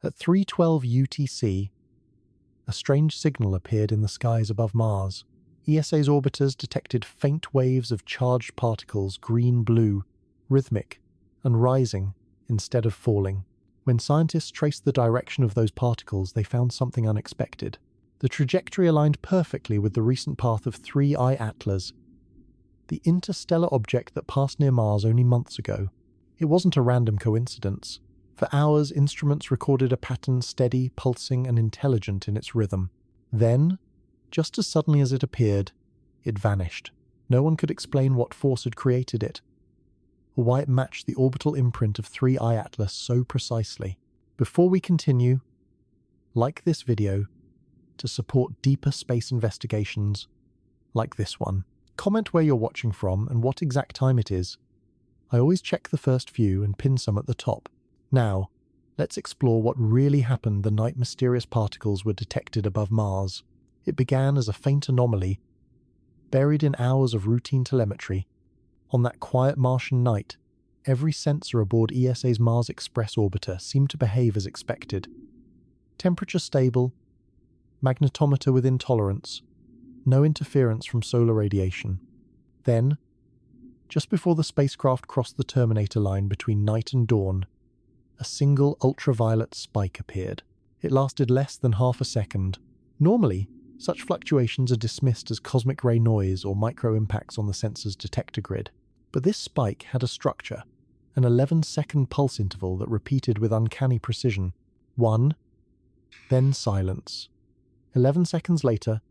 At 3:12 UTC, a strange signal appeared in the skies above Mars. ESA's orbiters detected faint waves of charged particles, green-blue, rhythmic, and rising instead of falling. When scientists traced the direction of those particles, they found something unexpected. The trajectory aligned perfectly with the recent path of 3I Atlas, the interstellar object that passed near Mars only months ago. It wasn't a random coincidence. For hours, instruments recorded a pattern steady, pulsing, and intelligent in its rhythm. Then, just as suddenly as it appeared, it vanished. No one could explain what force had created it, or why it matched the orbital imprint of 3I Atlas so precisely. Before we continue, like this video to support deeper space investigations like this one. Comment where you're watching from and what exact time it is. I always check the first few and pin some at the top. Now, let's explore what really happened the night mysterious particles were detected above Mars. It began as a faint anomaly, buried in hours of routine telemetry. On that quiet Martian night, every sensor aboard ESA's Mars Express orbiter seemed to behave as expected. Temperature stable, magnetometer within tolerance, no interference from solar radiation. Then, just before the spacecraft crossed the terminator line between night and dawn, a single ultraviolet spike appeared. It lasted less than half a second. Normally, such fluctuations are dismissed as cosmic ray noise or micro-impacts on the sensor's detector grid. But this spike had a structure, an 11-second pulse interval that repeated with uncanny precision. 1, then silence. 11 seconds later,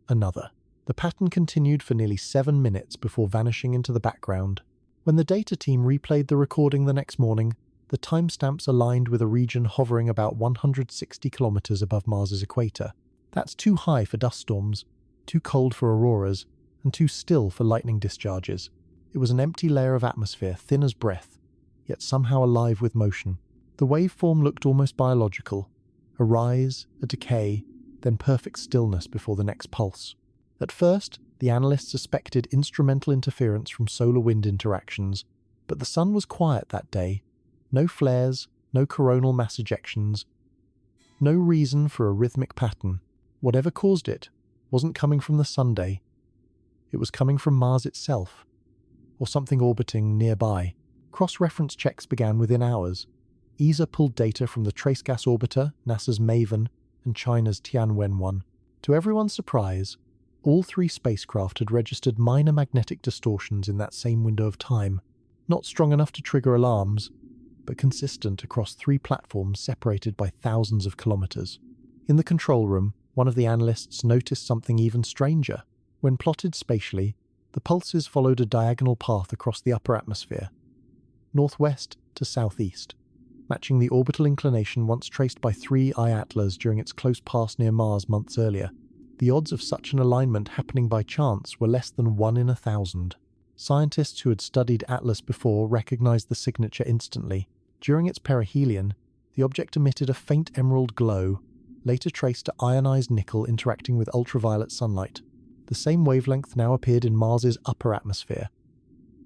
another. The pattern continued for nearly 7 minutes before vanishing into the background. When the data team replayed the recording the next morning, the timestamps aligned with a region hovering about 160 kilometers above Mars's equator. That's too high for dust storms, too cold for auroras, and too still for lightning discharges. It was an empty layer of atmosphere, thin as breath, yet somehow alive with motion. The waveform looked almost biological. A rise, a decay, then perfect stillness before the next pulse. At first, the analysts suspected instrumental interference from solar wind interactions, but the sun was quiet that day. No flares, no coronal mass ejections, no reason for a rhythmic pattern. Whatever caused it wasn't coming from the Sunday. It was coming from Mars itself, or something orbiting nearby. Cross-reference checks began within hours. ESA pulled data from the Trace Gas Orbiter, NASA's MAVEN, and China's Tianwen-1. To everyone's surprise, all 3 spacecraft had registered minor magnetic distortions in that same window of time, not strong enough to trigger alarms, but consistent across 3 platforms separated by thousands of kilometers. In the control room, one of the analysts noticed something even stranger. When plotted spatially, the pulses followed a diagonal path across the upper atmosphere, northwest to southeast, matching the orbital inclination once traced by 3I Atlas during its close pass near Mars months earlier. The odds of such an alignment happening by chance were less than 1 in 1,000. Scientists who had studied Atlas before recognized the signature instantly. During its perihelion, the object emitted a faint emerald glow, later traced to ionized nickel interacting with ultraviolet sunlight. The same wavelength now appeared in Mars's upper atmosphere,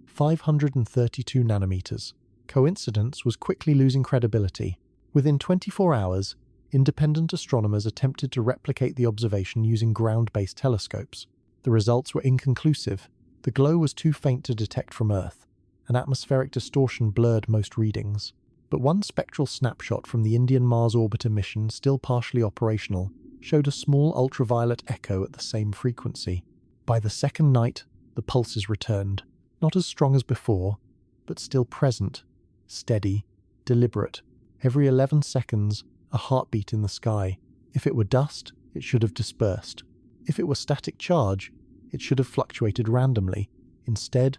532 nanometers. Coincidence was quickly losing credibility. Within 24 hours, independent astronomers attempted to replicate the observation using ground-based telescopes. The results were inconclusive. The glow was too faint to detect from Earth, and atmospheric distortion blurred most readings. But one spectral snapshot from the Indian Mars Orbiter mission, still partially operational, showed a small ultraviolet echo at the same frequency. By the second night, the pulses returned, not as strong as before, but still present, steady, deliberate. Every 11 seconds, a heartbeat in the sky. If it were dust, it should have dispersed. If it were static charge, it should have fluctuated randomly. Instead,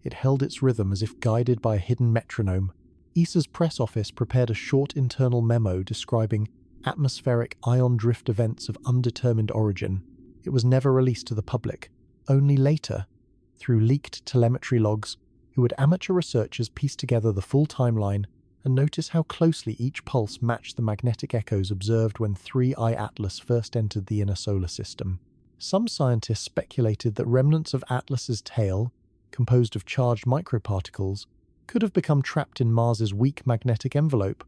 it held its rhythm as if guided by a hidden metronome. ESA's press office prepared a short internal memo describing atmospheric ion drift events of undetermined origin. It was never released to the public. Only later, through leaked telemetry logs, would amateur researchers piece together the full timeline and notice how closely each pulse matched the magnetic echoes observed when 3I Atlas first entered the inner solar system. Some scientists speculated that remnants of Atlas's tail, composed of charged microparticles, could have become trapped in Mars's weak magnetic envelope,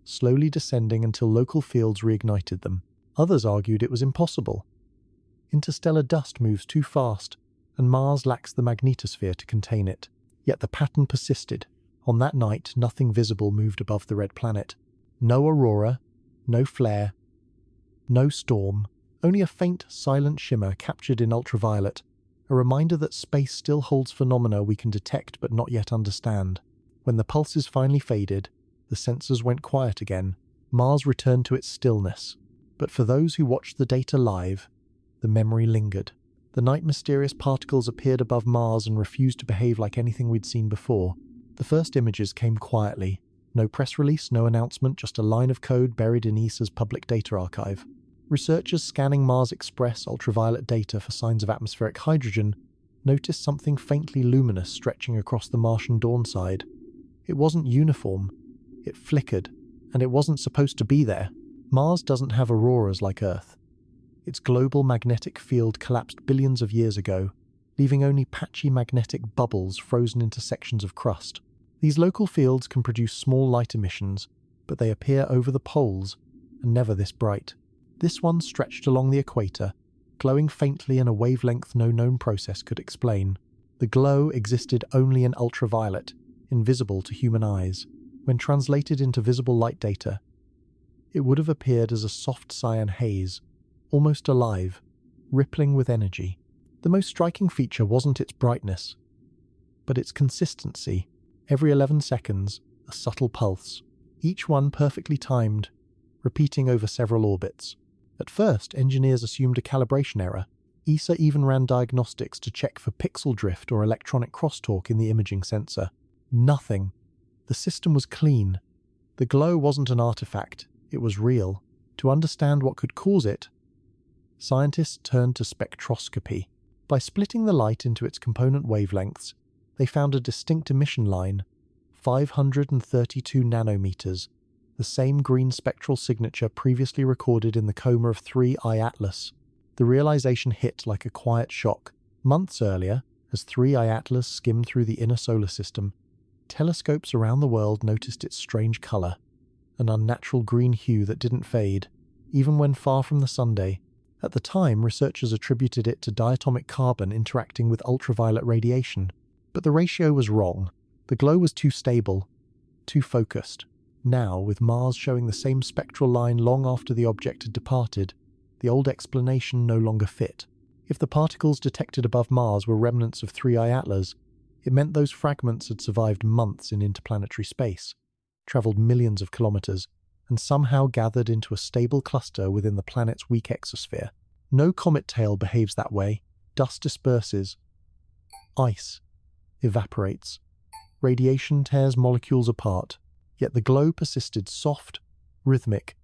slowly descending until local fields reignited them. Others argued it was impossible. Interstellar dust moves too fast, and Mars lacks the magnetosphere to contain it. Yet the pattern persisted. On that night, nothing visible moved above the red planet. No aurora, no flare, no storm, only a faint, silent shimmer captured in ultraviolet, a reminder that space still holds phenomena we can detect but not yet understand. When the pulses finally faded, the sensors went quiet again. Mars returned to its stillness. But for those who watched the data live, the memory lingered. The night mysterious particles appeared above Mars and refused to behave like anything we'd seen before. The first images came quietly. No press release, no announcement, just a line of code buried in ESA's public data archive. Researchers scanning Mars Express ultraviolet data for signs of atmospheric hydrogen noticed something faintly luminous stretching across the Martian dawn side. It wasn't uniform. It flickered, and it wasn't supposed to be there. Mars doesn't have auroras like Earth. Its global magnetic field collapsed billions of years ago, leaving only patchy magnetic bubbles frozen into sections of crust. These local fields can produce small light emissions, but they appear over the poles, and never this bright. This one stretched along the equator, glowing faintly in a wavelength no known process could explain. The glow existed only in ultraviolet, invisible to human eyes. When translated into visible light data, it would have appeared as a soft cyan haze, almost alive, rippling with energy. The most striking feature wasn't its brightness, but its consistency. Every 11 seconds, a subtle pulse, each one perfectly timed, repeating over several orbits. At first, engineers assumed a calibration error. ESA even ran diagnostics to check for pixel drift or electronic crosstalk in the imaging sensor. Nothing. The system was clean. The glow wasn't an artifact, it was real. To understand what could cause it, scientists turned to spectroscopy. By splitting the light into its component wavelengths, they found a distinct emission line, 532 nanometers, the same green spectral signature previously recorded in the coma of 3I Atlas. The realization hit like a quiet shock. Months earlier, as 3I Atlas skimmed through the inner solar system, telescopes around the world noticed its strange color, an unnatural green hue that didn't fade, even when far from the sunday. At the time, researchers attributed it to diatomic carbon interacting with ultraviolet radiation. But the ratio was wrong. The glow was too stable, too focused. Now, with Mars showing the same spectral line long after the object had departed, the old explanation no longer fit. If the particles detected above Mars were remnants of 3I Atlas, it meant those fragments had survived months in interplanetary space, travelled millions of kilometers, and somehow gathered into a stable cluster within the planet's weak exosphere. No comet tail behaves that way. Dust disperses. Ice evaporates. Radiation tears molecules apart. Yet the glow persisted soft, rhythmic,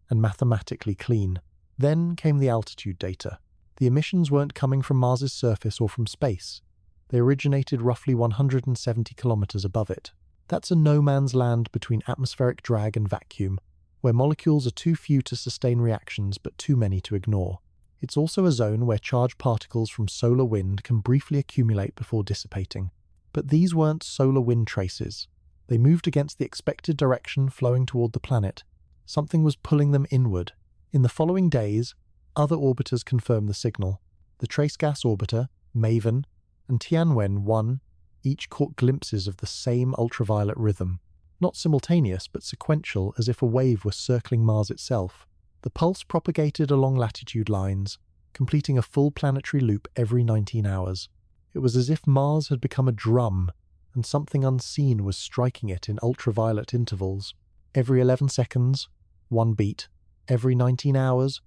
and mathematically clean. Then came the altitude data. The emissions weren't coming from Mars's surface or from space. They originated roughly 170 kilometers above it. That's a no man's land between atmospheric drag and vacuum, where molecules are too few to sustain reactions but too many to ignore. It's also a zone where charged particles from solar wind can briefly accumulate before dissipating. But these weren't solar wind traces. They moved against the expected direction, flowing toward the planet. Something was pulling them inward. In the following days, other orbiters confirmed the signal. The Trace Gas Orbiter, MAVEN, and Tianwen-1 each caught glimpses of the same ultraviolet rhythm. Not simultaneous, but sequential, as if a wave was circling Mars itself. The pulse propagated along latitude lines, completing a full planetary loop every 19 hours. It was as if Mars had become a drum, and something unseen was striking it in ultraviolet intervals. Every 11 seconds, one beat. Every 19 hours,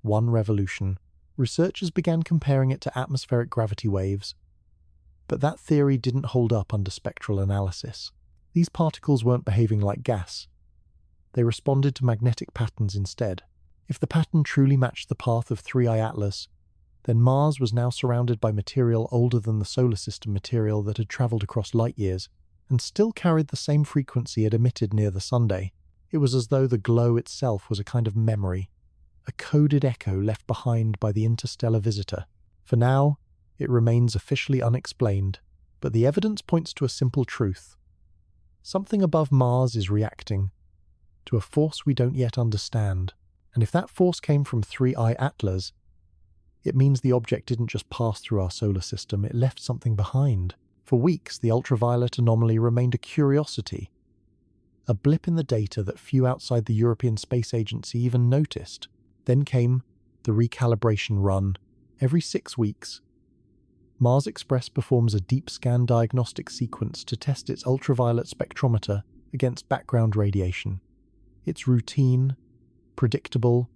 one revolution. Researchers began comparing it to atmospheric gravity waves. But that theory didn't hold up under spectral analysis. These particles weren't behaving like gas. They responded to magnetic patterns instead. If the pattern truly matched the path of 3I Atlas, then Mars was now surrounded by material older than the solar system material that had travelled across light years, and still carried the same frequency it emitted near the Sunday. It was as though the glow itself was a kind of memory, a coded echo left behind by the interstellar visitor. For now, it remains officially unexplained, but the evidence points to a simple truth. Something above Mars is reacting, to a force we don't yet understand. And if that force came from 3I Atlas, it means the object didn't just pass through our solar system, it left something behind. For weeks, the ultraviolet anomaly remained a curiosity, a blip in the data that few outside the European Space Agency even noticed. Then came the recalibration run. Every 6 weeks, Mars Express performs a deep scan diagnostic sequence to test its ultraviolet spectrometer against background radiation. It's routine, predictable.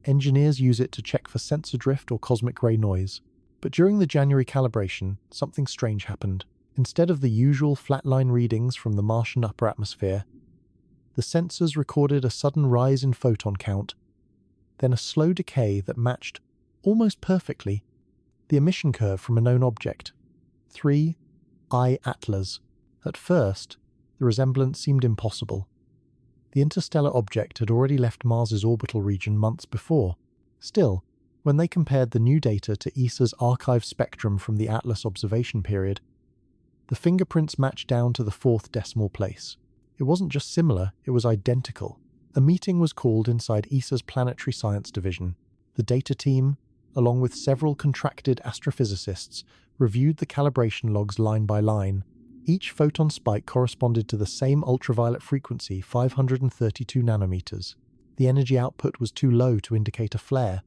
Engineers use it to check for sensor drift or cosmic ray noise. But during the January calibration, something strange happened. Instead of the usual flatline readings from the Martian upper atmosphere, the sensors recorded a sudden rise in photon count, then a slow decay that matched, almost perfectly, the emission curve from a known object, 3I Atlas. At first, the resemblance seemed impossible. The interstellar object had already left Mars's orbital region months before. Still, when they compared the new data to ESA's archived spectrum from the Atlas observation period, the fingerprints matched down to the 4th decimal place. It wasn't just similar, it was identical. A meeting was called inside ESA's Planetary Science Division. The data team, along with several contracted astrophysicists, reviewed the calibration logs line by line. Each photon spike corresponded to the same ultraviolet frequency, 532 nanometers. The energy output was too low to indicate a flare,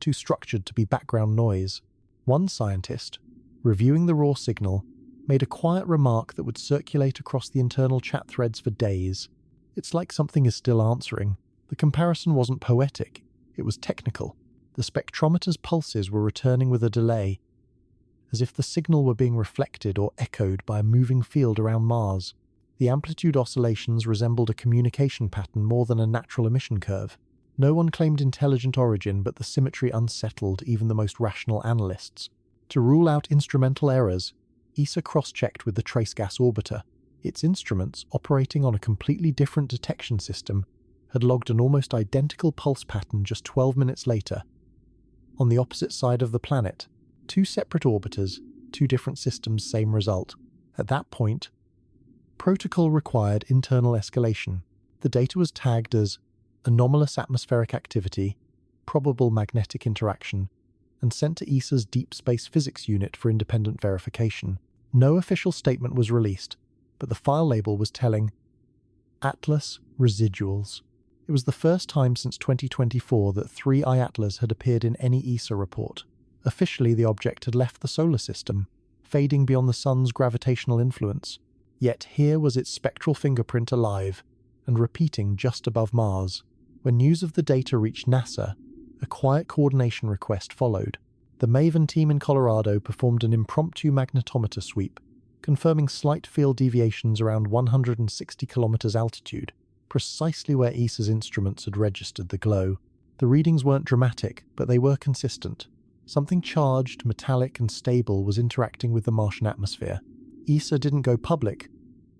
too structured to be background noise. One scientist, reviewing the raw signal, made a quiet remark that would circulate across the internal chat threads for days. It's like something is still answering. The comparison wasn't poetic, it was technical. The spectrometer's pulses were returning with a delay, as if the signal were being reflected or echoed by a moving field around Mars. The amplitude oscillations resembled a communication pattern more than a natural emission curve. No one claimed intelligent origin, but the symmetry unsettled even the most rational analysts. To rule out instrumental errors, ESA cross-checked with the trace gas orbiter. Its instruments, operating on a completely different detection system, had logged an almost identical pulse pattern just 12 minutes later. On the opposite side of the planet, 2 separate orbiters, 2 different systems, same result. At that point, protocol required internal escalation. The data was tagged as anomalous atmospheric activity, probable magnetic interaction, and sent to ESA's Deep Space Physics Unit for independent verification. No official statement was released, but the file label was telling Atlas Residuals. It was the first time since 2024 that 3I Atlas had appeared in any ESA report. Officially, the object had left the solar system, fading beyond the sun's gravitational influence. Yet here was its spectral fingerprint alive and repeating just above Mars. When news of the data reached NASA, a quiet coordination request followed. The MAVEN team in Colorado performed an impromptu magnetometer sweep, confirming slight field deviations around 160 kilometers altitude, precisely where ESA's instruments had registered the glow. The readings weren't dramatic, but they were consistent. Something charged, metallic, and stable was interacting with the Martian atmosphere. ESA didn't go public,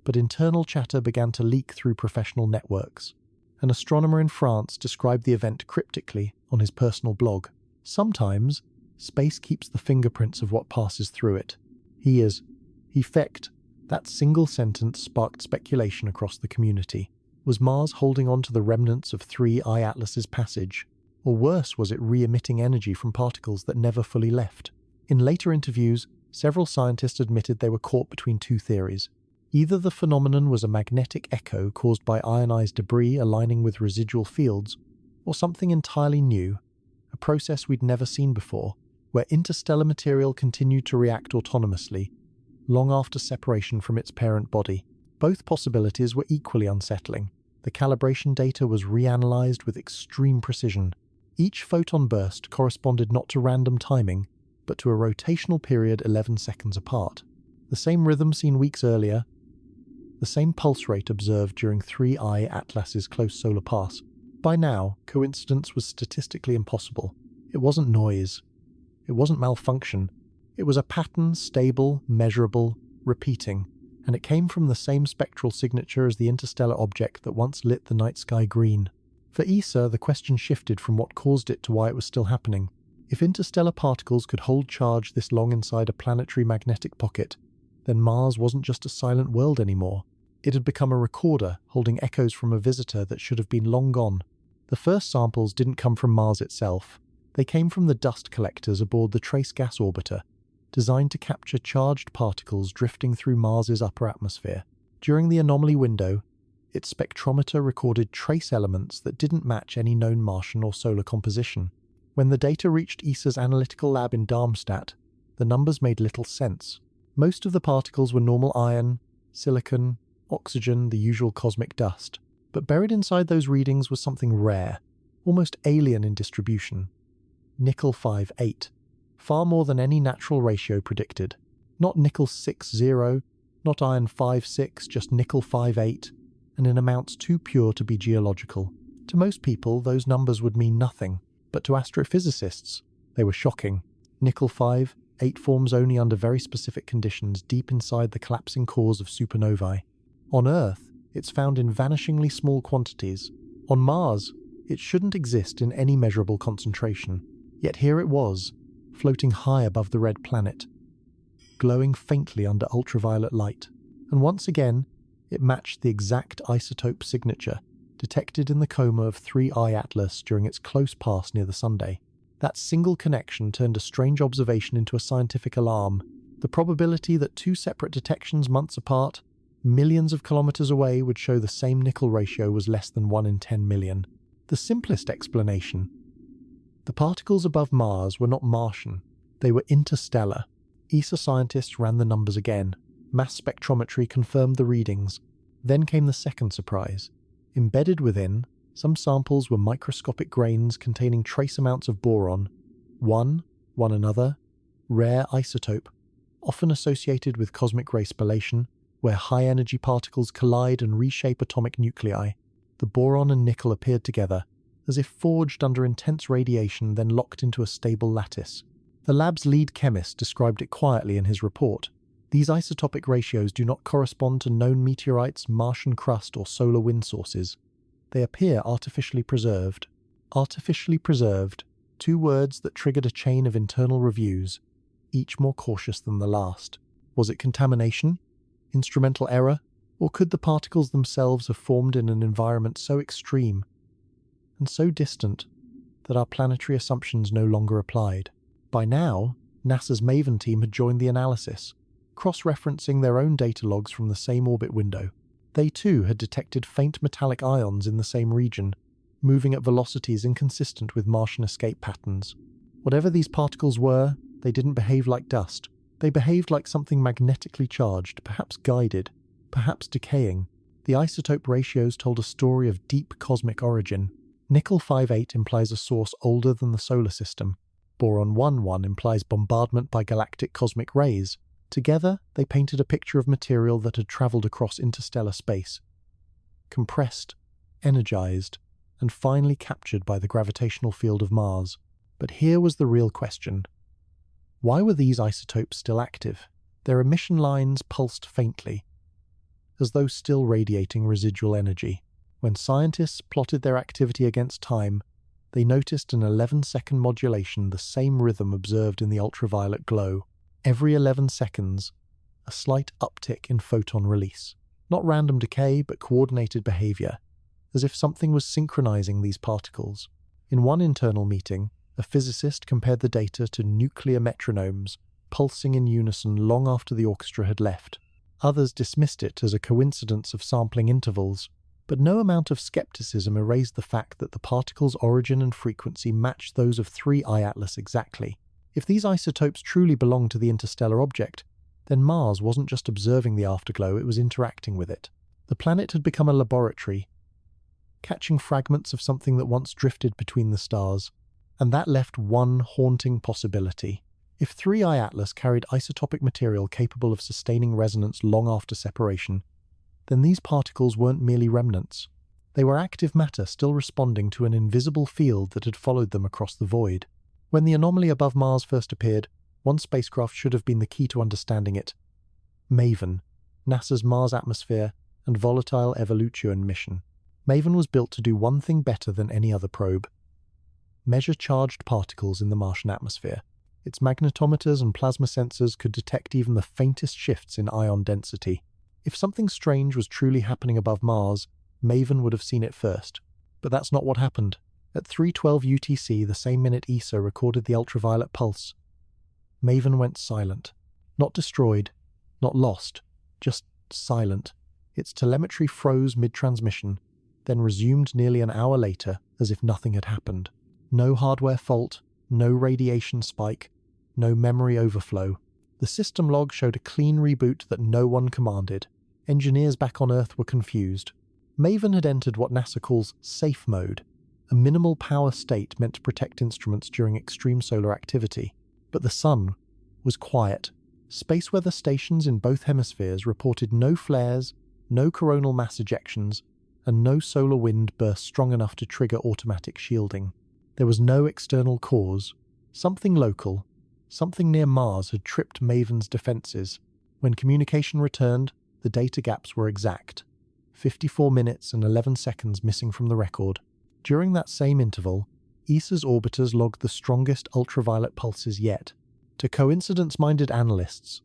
but internal chatter began to leak through professional networks. An astronomer in France described the event cryptically on his personal blog. Sometimes, space keeps the fingerprints of what passes through it. He fecked. That single sentence sparked speculation across the community. Was Mars holding on to the remnants of 3I Atlas's passage? Or worse, was it re-emitting energy from particles that never fully left? In later interviews, several scientists admitted they were caught between 2 theories. Either the phenomenon was a magnetic echo caused by ionized debris aligning with residual fields, or something entirely new, a process we'd never seen before, where interstellar material continued to react autonomously, long after separation from its parent body. Both possibilities were equally unsettling. The calibration data was reanalyzed with extreme precision. Each photon burst corresponded not to random timing, but to a rotational period 11 seconds apart. The same rhythm seen weeks earlier, the same pulse rate observed during 3I Atlas's close solar pass. By now, coincidence was statistically impossible. It wasn't noise. It wasn't malfunction. It was a pattern, stable, measurable, repeating, and it came from the same spectral signature as the interstellar object that once lit the night sky green. For ESA, the question shifted from what caused it to why it was still happening. If interstellar particles could hold charge this long inside a planetary magnetic pocket, then Mars wasn't just a silent world anymore. It had become a recorder holding echoes from a visitor that should have been long gone. The first samples didn't come from Mars itself. They came from the dust collectors aboard the trace gas orbiter, designed to capture charged particles drifting through Mars's upper atmosphere. During the anomaly window, its spectrometer recorded trace elements that didn't match any known Martian or solar composition. When the data reached ESA's analytical lab in Darmstadt, the numbers made little sense. Most of the particles were normal iron, silicon, oxygen, the usual cosmic dust. But buried inside those readings was something rare, almost alien in distribution. Nickel 5-8, far more than any natural ratio predicted. Not nickel 6-0, not iron 5-6, just nickel 5-8, and in amounts too pure to be geological. To most people, those numbers would mean nothing, but to astrophysicists, they were shocking. Nickel 5-8 forms only under very specific conditions deep inside the collapsing cores of supernovae. On Earth, it's found in vanishingly small quantities. On Mars, it shouldn't exist in any measurable concentration. Yet here it was, floating high above the red planet, glowing faintly under ultraviolet light. And once again, it matched the exact isotope signature detected in the coma of 3I Atlas during its close pass near the Sunday. That single connection turned a strange observation into a scientific alarm. The probability that two separate detections months apart, millions of kilometers away, would show the same nickel ratio was less than 1 in 10 million. The simplest explanation: the particles above Mars were not Martian, they were interstellar. ESA scientists ran the numbers again. Mass spectrometry confirmed the readings. Then came the second surprise. Embedded within, some samples were microscopic grains containing trace amounts of boron, one another, rare isotope, often associated with cosmic ray spallation, where high-energy particles collide and reshape atomic nuclei. The boron and nickel appeared together, as if forged under intense radiation then locked into a stable lattice. The lab's lead chemist described it quietly in his report. These isotopic ratios do not correspond to known meteorites, Martian crust, or solar wind sources. They appear artificially preserved. Artificially preserved, two words that triggered a chain of internal reviews, each more cautious than the last. Was it contamination? Instrumental error? Or could the particles themselves have formed in an environment so extreme and so distant that our planetary assumptions no longer applied? By now, NASA's MAVEN team had joined the analysis, cross-referencing their own data logs from the same orbit window. They too had detected faint metallic ions in the same region, moving at velocities inconsistent with Martian escape patterns. Whatever these particles were, they didn't behave like dust. They behaved like something magnetically charged, perhaps guided, perhaps decaying. The isotope ratios told a story of deep cosmic origin. Nickel 5-8 implies a source older than the solar system. Boron 1-1 implies bombardment by galactic cosmic rays. Together, they painted a picture of material that had travelled across interstellar space, compressed, energized, and finally captured by the gravitational field of Mars. But here was the real question. Why were these isotopes still active? Their emission lines pulsed faintly, as though still radiating residual energy. When scientists plotted their activity against time, they noticed an 11-second modulation, the same rhythm observed in the ultraviolet glow. Every 11 seconds, a slight uptick in photon release. Not random decay, but coordinated behavior, as if something was synchronizing these particles. In one internal meeting, a physicist compared the data to nuclear metronomes, pulsing in unison long after the orchestra had left. Others dismissed it as a coincidence of sampling intervals, but no amount of skepticism erased the fact that the particles' origin and frequency matched those of 3I Atlas exactly. If these isotopes truly belonged to the interstellar object, then Mars wasn't just observing the afterglow, it was interacting with it. The planet had become a laboratory, catching fragments of something that once drifted between the stars. And that left one haunting possibility. If 3I Atlas carried isotopic material capable of sustaining resonance long after separation, then these particles weren't merely remnants. They were active matter still responding to an invisible field that had followed them across the void. When the anomaly above Mars first appeared, one spacecraft should have been the key to understanding it. MAVEN, NASA's Mars Atmosphere and Volatile Evolution mission. MAVEN was built to do one thing better than any other probe: measure charged particles in the Martian atmosphere. Its magnetometers and plasma sensors could detect even the faintest shifts in ion density. If something strange was truly happening above Mars, Maven would have seen it first. But that's not what happened. At 3:12 UTC, the same minute ESA recorded the ultraviolet pulse, Maven went silent. Not destroyed, not lost, just silent. Its telemetry froze mid-transmission, then resumed nearly an hour later as if nothing had happened. No hardware fault, no radiation spike, no memory overflow. The system log showed a clean reboot that no one commanded. Engineers back on Earth were confused. Maven had entered what NASA calls safe mode, a minimal power state meant to protect instruments during extreme solar activity. But the sun was quiet. Space weather stations in both hemispheres reported no flares, no coronal mass ejections, and no solar wind burst strong enough to trigger automatic shielding. There was no external cause. Something local, something near Mars had tripped Maven's defenses. When communication returned, the data gaps were exact. 54 minutes and 11 seconds missing from the record. During that same interval, ESA's orbiters logged the strongest ultraviolet pulses yet. To coincidence-minded analysts,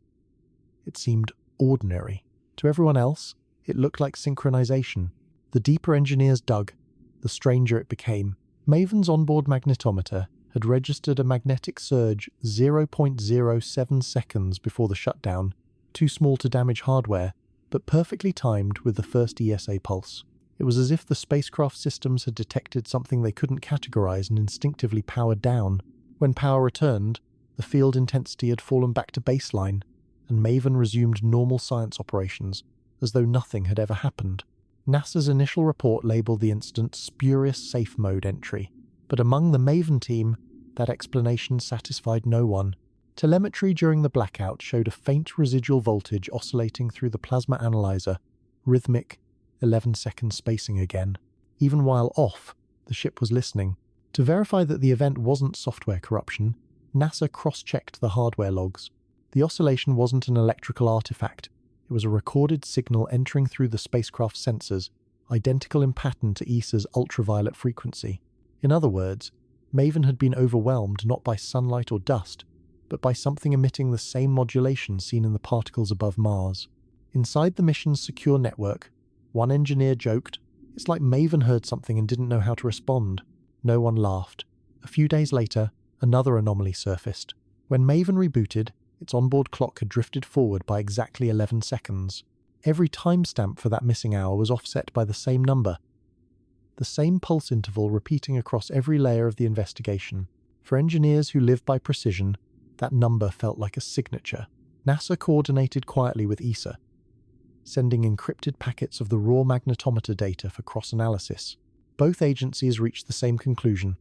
it seemed ordinary. To everyone else, it looked like synchronization. The deeper engineers dug, the stranger it became. Maven's onboard magnetometer had registered a magnetic surge 0.07 seconds before the shutdown, too small to damage hardware, but perfectly timed with the first ESA pulse. It was as if the spacecraft systems had detected something they couldn't categorize and instinctively powered down. When power returned, the field intensity had fallen back to baseline, and Maven resumed normal science operations, as though nothing had ever happened. NASA's initial report labeled the incident spurious safe mode entry, but among the Maven team, that explanation satisfied no one. Telemetry during the blackout showed a faint residual voltage oscillating through the plasma analyzer, rhythmic, 11-second spacing again. Even while off, the ship was listening. To verify that the event wasn't software corruption, NASA cross-checked the hardware logs. The oscillation wasn't an electrical artifact. It was a recorded signal entering through the spacecraft sensors, identical in pattern to ESA's ultraviolet frequency. In other words, Maven had been overwhelmed not by sunlight or dust, but by something emitting the same modulation seen in the particles above Mars. Inside the mission's secure network, one engineer joked, "It's like Maven heard something and didn't know how to respond." No one laughed. A few days later, another anomaly surfaced. When Maven rebooted, its onboard clock had drifted forward by exactly 11 seconds. Every timestamp for that missing hour was offset by the same number. The same pulse interval repeating across every layer of the investigation. For engineers who live by precision, that number felt like a signature. NASA coordinated quietly with ESA, sending encrypted packets of the raw magnetometer data for cross-analysis. Both agencies reached the same conclusion.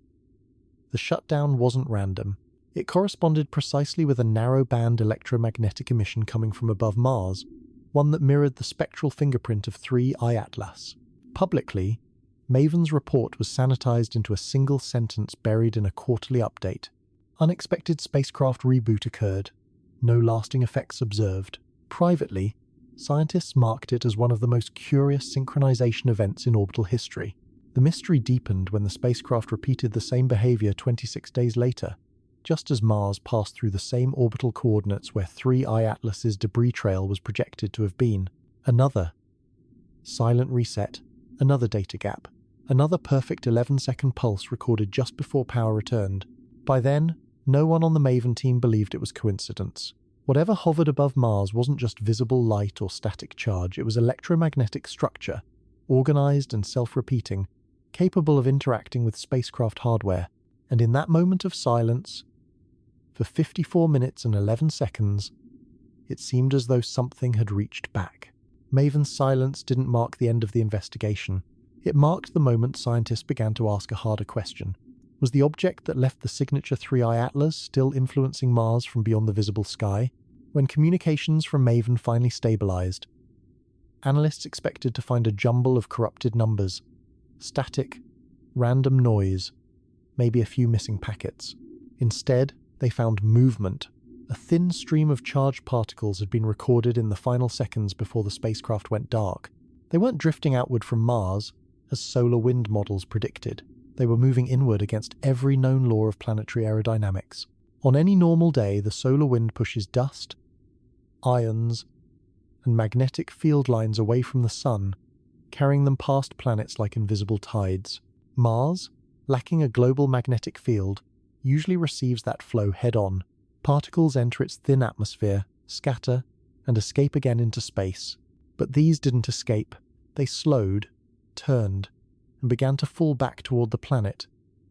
The shutdown wasn't random. It corresponded precisely with a narrow-band electromagnetic emission coming from above Mars, one that mirrored the spectral fingerprint of 3I Atlas. Publicly, Maven's report was sanitized into a single sentence buried in a quarterly update. Unexpected spacecraft reboot occurred. No lasting effects observed. Privately, scientists marked it as one of the most curious synchronization events in orbital history. The mystery deepened when the spacecraft repeated the same behavior 26 days later, just as Mars passed through the same orbital coordinates where 3I Atlas's debris trail was projected to have been. Another silent reset, another data gap, another perfect 11-second pulse recorded just before power returned. By then, no one on the Maven team believed it was coincidence. Whatever hovered above Mars wasn't just visible light or static charge, it was electromagnetic structure, organized and self-repeating, capable of interacting with spacecraft hardware. And in that moment of silence, for 54 minutes and 11 seconds, it seemed as though something had reached back. Maven's silence didn't mark the end of the investigation. It marked the moment scientists began to ask a harder question. Was the object that left the signature 3I Atlas still influencing Mars from beyond the visible sky? When communications from Maven finally stabilized, analysts expected to find a jumble of corrupted numbers, static, random noise, maybe a few missing packets. Instead, they found movement. A thin stream of charged particles had been recorded in the final seconds before the spacecraft went dark. They weren't drifting outward from Mars, as solar wind models predicted. They were moving inward against every known law of planetary aerodynamics. On any normal day, the solar wind pushes dust, ions, and magnetic field lines away from the Sun, carrying them past planets like invisible tides. Mars, lacking a global magnetic field, usually receives that flow head-on. Particles enter its thin atmosphere, scatter, and escape again into space. But these didn't escape. They slowed, turned, and began to fall back toward the planet,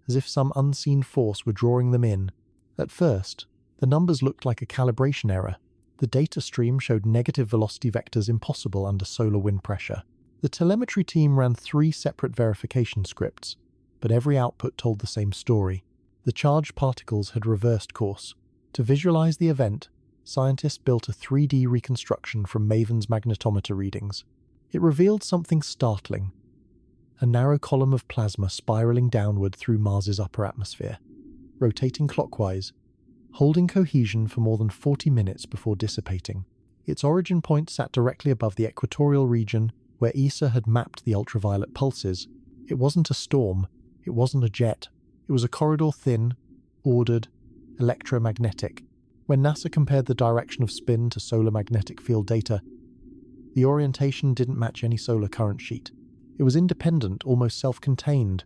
as if some unseen force were drawing them in. At first, the numbers looked like a calibration error. The data stream showed negative velocity vectors impossible under solar wind pressure. The telemetry team ran 3 separate verification scripts, but every output told the same story. The charged particles had reversed course. To visualize the event, scientists built a 3D reconstruction from MAVEN's magnetometer readings. It revealed something startling: a narrow column of plasma spiraling downward through Mars's upper atmosphere, rotating clockwise, holding cohesion for more than 40 minutes before dissipating. Its origin point sat directly above the equatorial region where ESA had mapped the ultraviolet pulses. It wasn't a storm, it wasn't a jet, it was a corridor thin, ordered, electromagnetic. When NASA compared the direction of spin to solar magnetic field data, the orientation didn't match any solar current sheet. It was independent, almost self-contained,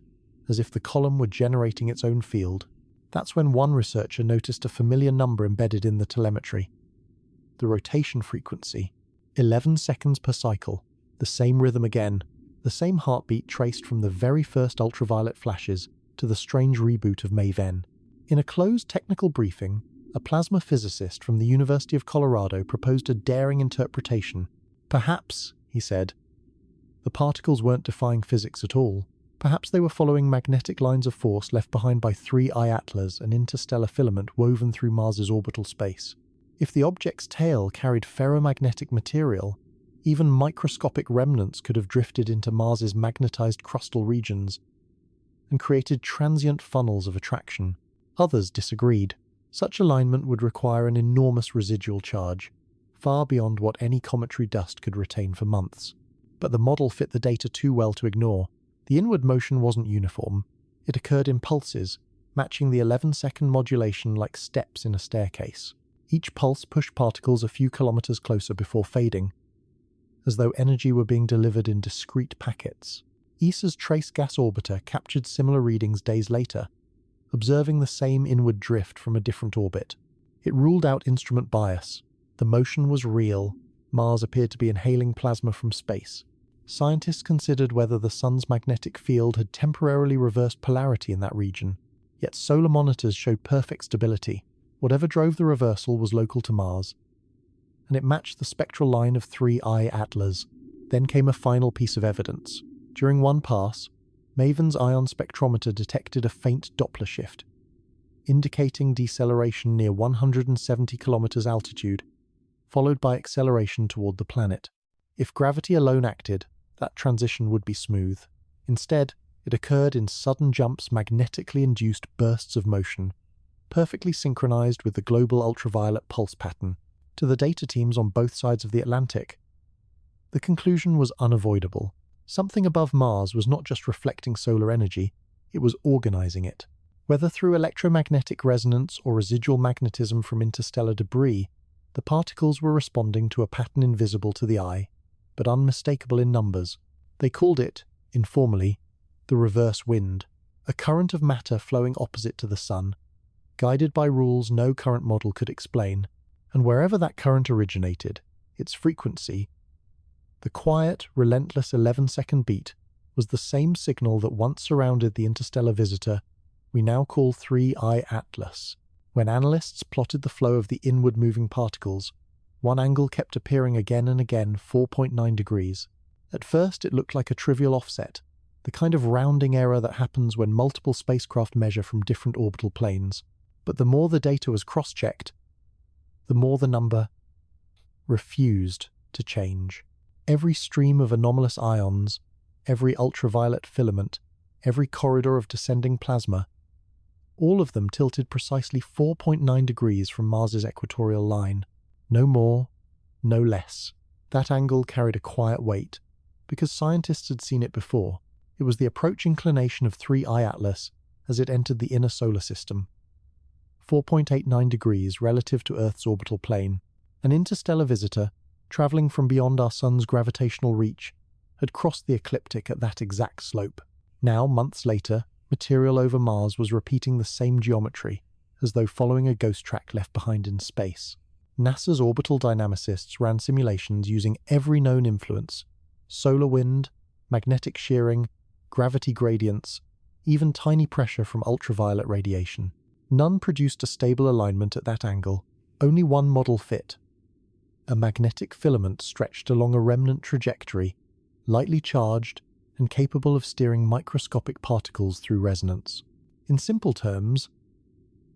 as if the column were generating its own field. That's when one researcher noticed a familiar number embedded in the telemetry. The rotation frequency, 11 seconds per cycle, the same rhythm again, the same heartbeat traced from the very first ultraviolet flashes to the strange reboot of MAVEN. In a closed technical briefing, a plasma physicist from the University of Colorado proposed a daring interpretation. Perhaps, he said, the particles weren't defying physics at all. Perhaps they were following magnetic lines of force left behind by 3I Atlas, an interstellar filament woven through Mars's orbital space. If the object's tail carried ferromagnetic material, even microscopic remnants could have drifted into Mars's magnetized crustal regions and created transient funnels of attraction. Others disagreed. Such alignment would require an enormous residual charge, far beyond what any cometary dust could retain for months. But the model fit the data too well to ignore. The inward motion wasn't uniform. It occurred in pulses, matching the 11-second modulation like steps in a staircase. Each pulse pushed particles a few kilometers closer before fading, as though energy were being delivered in discrete packets. ESA's trace gas orbiter captured similar readings days later, observing the same inward drift from a different orbit. It ruled out instrument bias. The motion was real. Mars appeared to be inhaling plasma from space. Scientists considered whether the Sun's magnetic field had temporarily reversed polarity in that region. Yet solar monitors showed perfect stability. Whatever drove the reversal was local to Mars, and it matched the spectral line of 3I Atlas. Then came a final piece of evidence. During one pass, MAVEN's ion spectrometer detected a faint Doppler shift, indicating deceleration near 170 kilometers altitude, followed by acceleration toward the planet. If gravity alone acted, that transition would be smooth. Instead, it occurred in sudden jumps, magnetically induced bursts of motion, perfectly synchronized with the global ultraviolet pulse pattern. To the data teams on both sides of the Atlantic, the conclusion was unavoidable. Something above Mars was not just reflecting solar energy, it was organizing it. Whether through electromagnetic resonance or residual magnetism from interstellar debris, the particles were responding to a pattern invisible to the eye, but unmistakable in numbers. They called it, informally, the reverse wind, a current of matter flowing opposite to the Sun, guided by rules no current model could explain. And wherever that current originated, its frequency, the quiet, relentless 11-second beat, was the same signal that once surrounded the interstellar visitor we now call 3I Atlas. When analysts plotted the flow of the inward-moving particles, one angle kept appearing again and again, 4.9 degrees. At first it looked like a trivial offset, the kind of rounding error that happens when multiple spacecraft measure from different orbital planes. But the more the data was cross-checked, the more the number refused to change. Every stream of anomalous ions, every ultraviolet filament, every corridor of descending plasma, all of them tilted precisely 4.9 degrees from Mars's equatorial line. No more, no less. That angle carried a quiet weight, because scientists had seen it before. It was the approach inclination of 3I Atlas as it entered the inner solar system. 4.89 degrees relative to Earth's orbital plane. An interstellar visitor, travelling from beyond our sun's gravitational reach, had crossed the ecliptic at that exact slope. Now, months later, material over Mars was repeating the same geometry, as though following a ghost track left behind in space. NASA's orbital dynamicists ran simulations using every known influence: solar wind, magnetic shearing, gravity gradients, even tiny pressure from ultraviolet radiation. None produced a stable alignment at that angle. Only one model fit. A magnetic filament stretched along a remnant trajectory, lightly charged and capable of steering microscopic particles through resonance. In simple terms,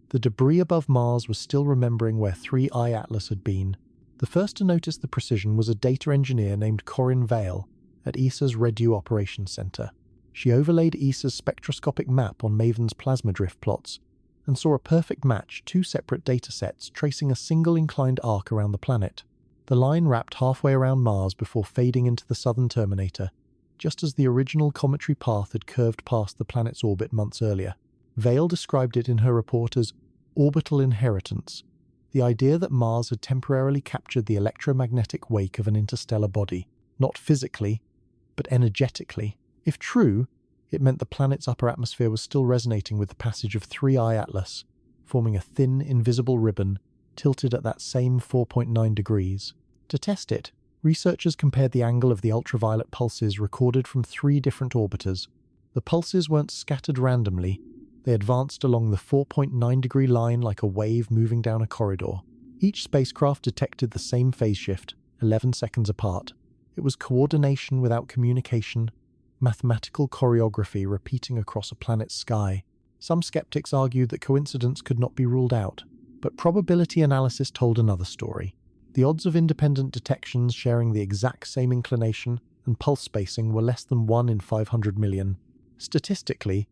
the debris above Mars was still remembering where 3I Atlas had been. The first to notice the precision was a data engineer named Corinne Vale at ESA's REDU Operations Center. She overlaid ESA's spectroscopic map on MAVEN's plasma drift plots and saw a perfect match: two separate data sets tracing a single inclined arc around the planet. The line wrapped halfway around Mars before fading into the southern terminator, just as the original cometary path had curved past the planet's orbit months earlier. Vale described it in her report as orbital inheritance, the idea that Mars had temporarily captured the electromagnetic wake of an interstellar body, not physically, but energetically. If true, it meant the planet's upper atmosphere was still resonating with the passage of 3I Atlas, forming a thin, invisible ribbon tilted at that same 4.9 degrees. To test it, researchers compared the angle of the ultraviolet pulses recorded from 3 different orbiters. The pulses weren't scattered randomly. They advanced along the 4.9 degree line like a wave moving down a corridor. Each spacecraft detected the same phase shift, 11 seconds apart. It was coordination without communication, mathematical choreography repeating across a planet's sky. Some skeptics argued that coincidence could not be ruled out, but probability analysis told another story. The odds of independent detections sharing the exact same inclination and pulse spacing were less than 1 in 500 million. Statistically,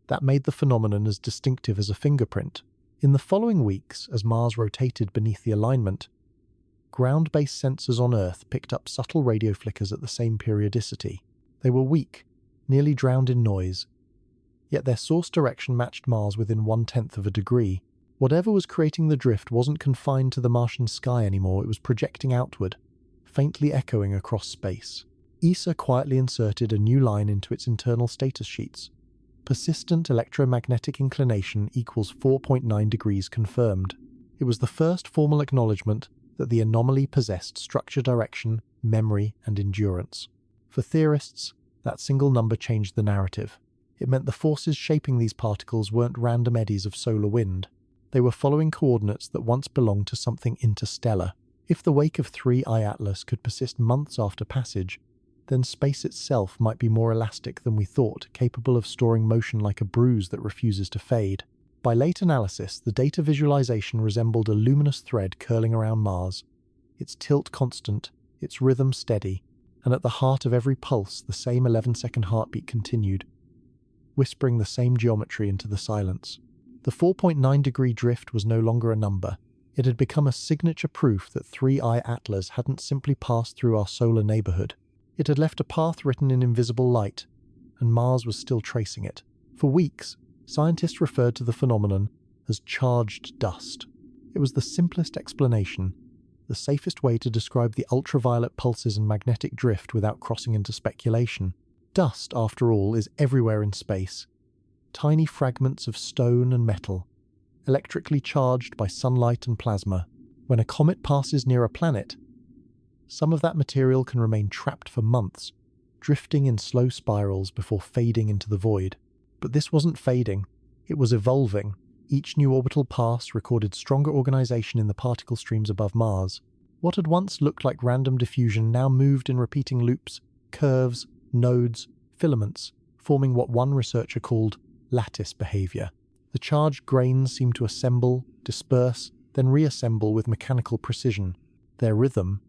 that made the phenomenon as distinctive as a fingerprint. In the following weeks, as Mars rotated beneath the alignment, ground-based sensors on Earth picked up subtle radio flickers at the same periodicity. They were weak, nearly drowned in noise, yet their source direction matched Mars within 1/10 of a degree. Whatever was creating the drift wasn't confined to the Martian sky anymore. It was projecting outward, faintly echoing across space. ESA quietly inserted a new line into its internal status sheets. Persistent electromagnetic inclination equals 4.9 degrees confirmed. It was the first formal acknowledgement that the anomaly possessed structure, direction, memory, and endurance. For theorists, that single number changed the narrative. It meant the forces shaping these particles weren't random eddies of solar wind. They were following coordinates that once belonged to something interstellar. If the wake of 3I Atlas could persist months after passage, then space itself might be more elastic than we thought, capable of storing motion like a bruise that refuses to fade. By late analysis, the data visualization resembled a luminous thread curling around Mars, its tilt constant, its rhythm steady, and at the heart of every pulse the same 11-second heartbeat continued, whispering the same geometry into the silence. The 4.9 degree drift was no longer a number. It had become a signature proof that 3I Atlas hadn't simply passed through our solar neighborhood. It had left a path written in invisible light, and Mars was still tracing it. For weeks, scientists referred to the phenomenon as charged dust. It was the simplest explanation, the safest way to describe the ultraviolet pulses and magnetic drift without crossing into speculation. Dust, after all, is everywhere in space. Tiny fragments of stone and metal, electrically charged by sunlight and plasma. When a comet passes near a planet, some of that material can remain trapped for months, drifting in slow spirals before fading into the void. But this wasn't fading, it was evolving. Each new orbital pass recorded stronger organization in the particle streams above Mars. What had once looked like random diffusion now moved in repeating loops, curves, nodes, filaments, forming what one researcher called lattice behavior. The charged grains seemed to assemble, disperse, then reassemble with mechanical precision. Their rhythm,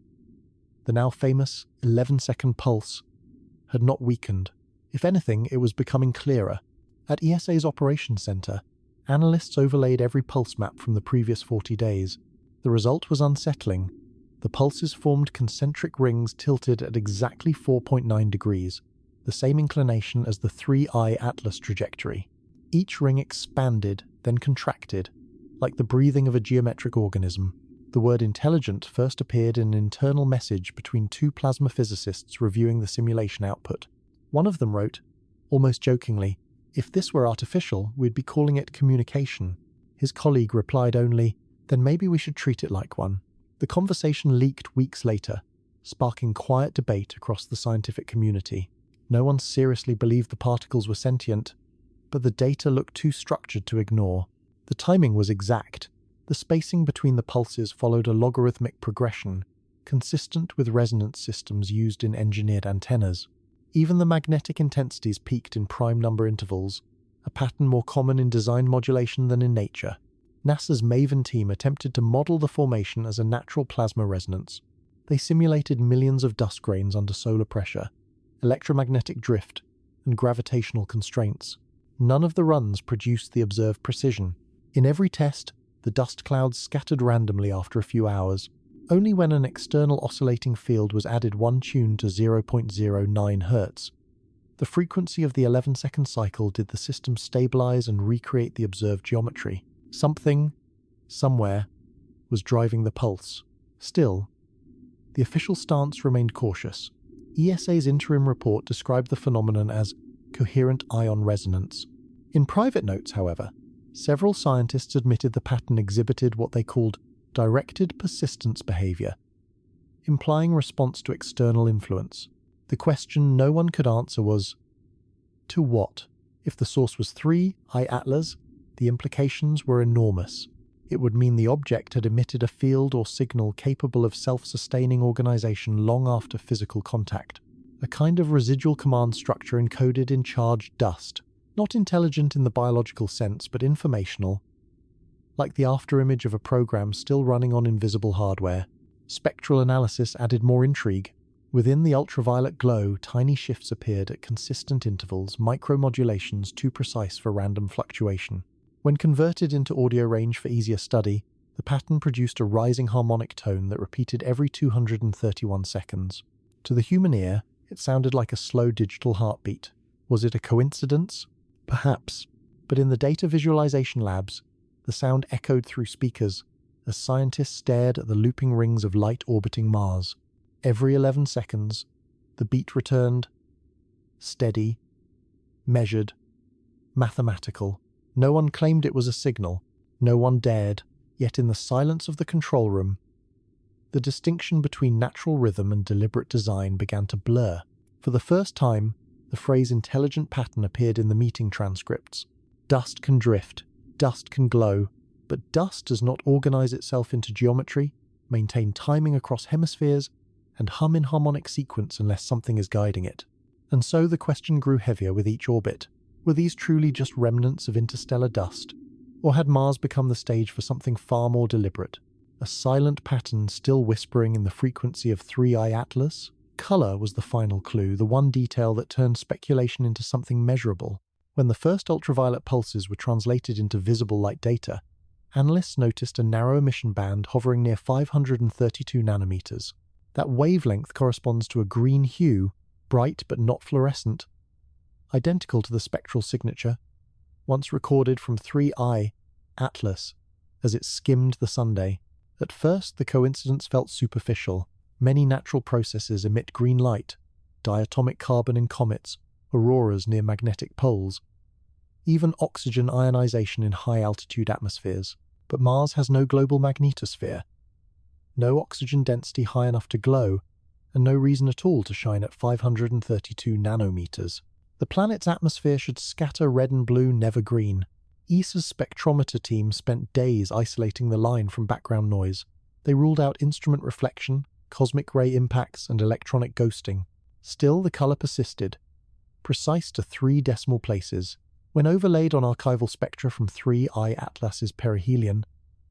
the now famous 11-second pulse, had not weakened. If anything, it was becoming clearer. At ESA's Operations Center, analysts overlaid every pulse map from the previous 40 days. The result was unsettling. The pulses formed concentric rings tilted at exactly 4.9 degrees, the same inclination as the 3I Atlas trajectory. Each ring expanded, then contracted, like the breathing of a geometric organism. The word intelligent first appeared in an internal message between two plasma physicists reviewing the simulation output. One of them wrote, almost jokingly, "If this were artificial, we'd be calling it communication." His colleague replied only, "Then maybe we should treat it like one." The conversation leaked weeks later, sparking quiet debate across the scientific community. No one seriously believed the particles were sentient, but the data looked too structured to ignore. The timing was exact. The spacing between the pulses followed a logarithmic progression, consistent with resonance systems used in engineered antennas. Even the magnetic intensities peaked in prime number intervals, a pattern more common in design modulation than in nature. NASA's MAVEN team attempted to model the formation as a natural plasma resonance. They simulated millions of dust grains under solar pressure, electromagnetic drift, and gravitational constraints. None of the runs produced the observed precision. In every test, the dust clouds scattered randomly after a few hours. Only when an external oscillating field was added one tune to 0.09 Hz. The frequency of the 11-second cycle did the system stabilize and recreate the observed geometry. Something, somewhere, was driving the pulse. Still, the official stance remained cautious. ESA's interim report described the phenomenon as coherent ion resonance. In private notes, however, several scientists admitted the pattern exhibited what they called directed persistence behavior, implying response to external influence. The question no one could answer was, to what? If the source was 3I Atlas, the implications were enormous. It would mean the object had emitted a field or signal capable of self-sustaining organization long after physical contact, a kind of residual command structure encoded in charged dust. Not intelligent in the biological sense, but informational, like the afterimage of a program still running on invisible hardware. Spectral analysis added more intrigue. Within the ultraviolet glow, tiny shifts appeared at consistent intervals, micromodulations too precise for random fluctuation. When converted into audio range for easier study, the pattern produced a rising harmonic tone that repeated every 231 seconds. To the human ear, it sounded like a slow digital heartbeat. Was it a coincidence? Perhaps, but in the data visualization labs, the sound echoed through speakers as scientists stared at the looping rings of light orbiting Mars. Every 11 seconds, the beat returned, steady, measured, mathematical. No one claimed it was a signal, no one dared, yet in the silence of the control room, the distinction between natural rhythm and deliberate design began to blur. For the first time, the phrase intelligent pattern appeared in the meeting transcripts. Dust can drift, dust can glow, but dust does not organize itself into geometry, maintain timing across hemispheres, and hum in harmonic sequence unless something is guiding it. And so the question grew heavier with each orbit. Were these truly just remnants of interstellar dust? Or had Mars become the stage for something far more deliberate? A silent pattern still whispering in the frequency of 3I Atlas? Color was the final clue, the one detail that turned speculation into something measurable. When the first ultraviolet pulses were translated into visible light data, analysts noticed a narrow emission band hovering near 532 nanometers. That wavelength corresponds to a green hue, bright but not fluorescent, identical to the spectral signature, once recorded from 3I Atlas as it skimmed the Sunday. At first, the coincidence felt superficial. Many natural processes emit green light, diatomic carbon in comets, auroras near magnetic poles, even oxygen ionization in high-altitude atmospheres. But Mars has no global magnetosphere, no oxygen density high enough to glow, and no reason at all to shine at 532 nanometers. The planet's atmosphere should scatter red and blue, never green. ESA's spectrometer team spent days isolating the line from background noise. They ruled out instrument reflection, cosmic ray impacts, and electronic ghosting. Still, the color persisted, precise to 3 decimal places. When overlaid on archival spectra from 3I Atlas's perihelion,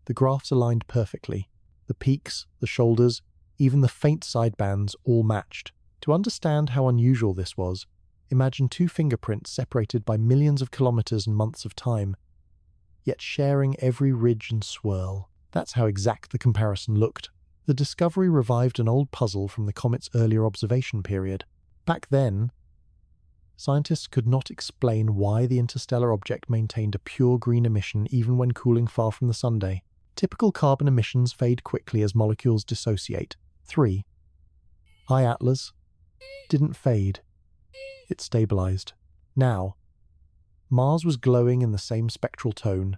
the graphs aligned perfectly. The peaks, the shoulders, even the faint sidebands all matched. To understand how unusual this was, imagine 2 fingerprints separated by millions of kilometers and months of time, yet sharing every ridge and swirl. That's how exact the comparison looked. The discovery revived an old puzzle from the comet's earlier observation period. Back then, scientists could not explain why the interstellar object maintained a pure green emission even when cooling far from the Sunday. Typical carbon emissions fade quickly as molecules dissociate. 3. I-Atlas didn't fade. It stabilized. Now, Mars was glowing in the same spectral tone,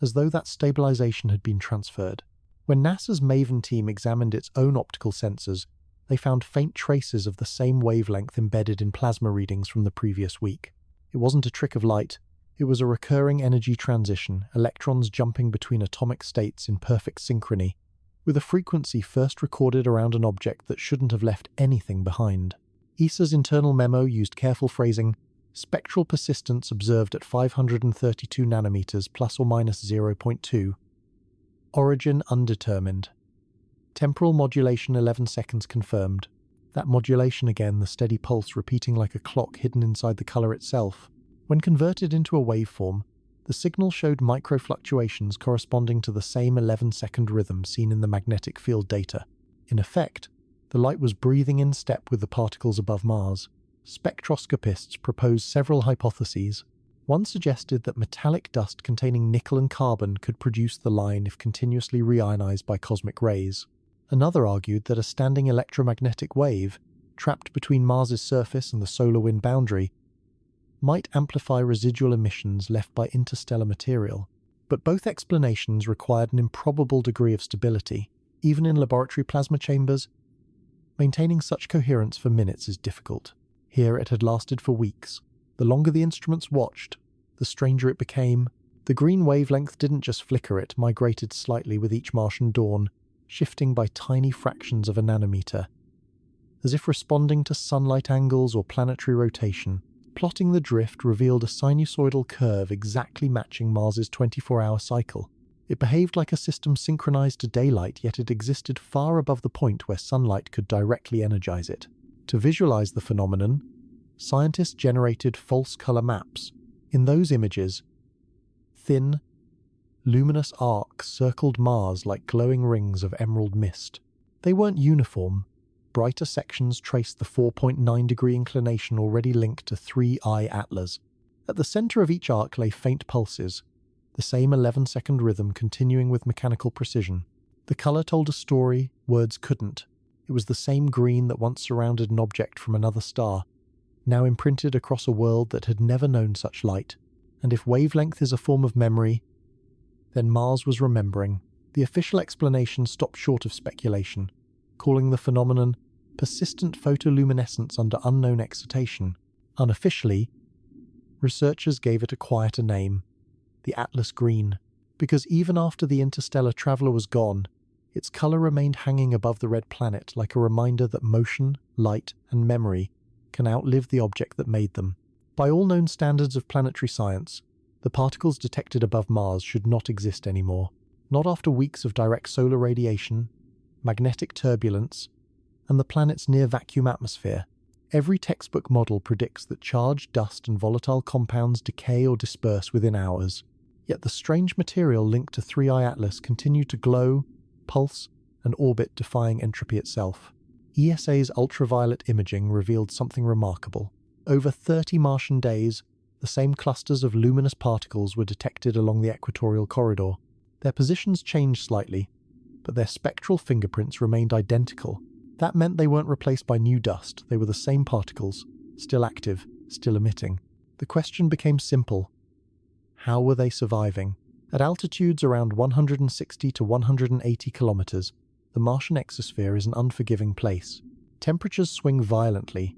as though that stabilization had been transferred. When NASA's MAVEN team examined its own optical sensors, they found faint traces of the same wavelength embedded in plasma readings from the previous week. It wasn't a trick of light. It was a recurring energy transition, electrons jumping between atomic states in perfect synchrony, with a frequency first recorded around an object that shouldn't have left anything behind. ESA's internal memo used careful phrasing: spectral persistence observed at 532 nanometers plus or minus 0.2. Origin undetermined. Temporal modulation 11 seconds confirmed. That modulation again, the steady pulse repeating like a clock hidden inside the color itself. When converted into a waveform, the signal showed microfluctuations corresponding to the same 11-second rhythm seen in the magnetic field data. In effect, the light was breathing in step with the particles above Mars. Spectroscopists proposed several hypotheses. One suggested that metallic dust containing nickel and carbon could produce the line if continuously reionized by cosmic rays. Another argued that a standing electromagnetic wave, trapped between Mars's surface and the solar wind boundary, might amplify residual emissions left by interstellar material. But both explanations required an improbable degree of stability. Even in laboratory plasma chambers, maintaining such coherence for minutes is difficult. Here it had lasted for weeks. The longer the instruments watched, the stranger it became. The green wavelength didn't just flicker, it migrated slightly with each Martian dawn, shifting by tiny fractions of a nanometer, as if responding to sunlight angles or planetary rotation. Plotting the drift revealed a sinusoidal curve exactly matching Mars's 24-hour cycle. It behaved like a system synchronized to daylight, yet it existed far above the point where sunlight could directly energize it. To visualize the phenomenon, scientists generated false color maps. In those images, thin, luminous arcs circled Mars like glowing rings of emerald mist. They weren't uniform. Brighter sections traced the 4.9-degree inclination already linked to 3 I-Atlas. At the center of each arc lay faint pulses, the same 11-second rhythm continuing with mechanical precision. The color told a story words couldn't. It was the same green that once surrounded an object from another star, now imprinted across a world that had never known such light. And if wavelength is a form of memory, then Mars was remembering. The official explanation stopped short of speculation, calling the phenomenon persistent photoluminescence under unknown excitation. Unofficially, researchers gave it a quieter name, the Atlas Green, because even after the interstellar traveler was gone, its color remained hanging above the red planet like a reminder that motion, light, and memory can outlive the object that made them. By all known standards of planetary science, the particles detected above Mars should not exist anymore. Not after weeks of direct solar radiation, magnetic turbulence, and the planet's near-vacuum atmosphere. Every textbook model predicts that charged dust and volatile compounds decay or disperse within hours. Yet the strange material linked to 3 I-Atlas continued to glow, pulse, and orbit, defying entropy itself. ESA's ultraviolet imaging revealed something remarkable. Over 30 Martian days, the same clusters of luminous particles were detected along the equatorial corridor. Their positions changed slightly, but their spectral fingerprints remained identical. That meant they weren't replaced by new dust. They were the same particles, still active, still emitting. The question became simple. How were they surviving? At altitudes around 160 to 180 kilometers, the Martian exosphere is an unforgiving place. Temperatures swing violently,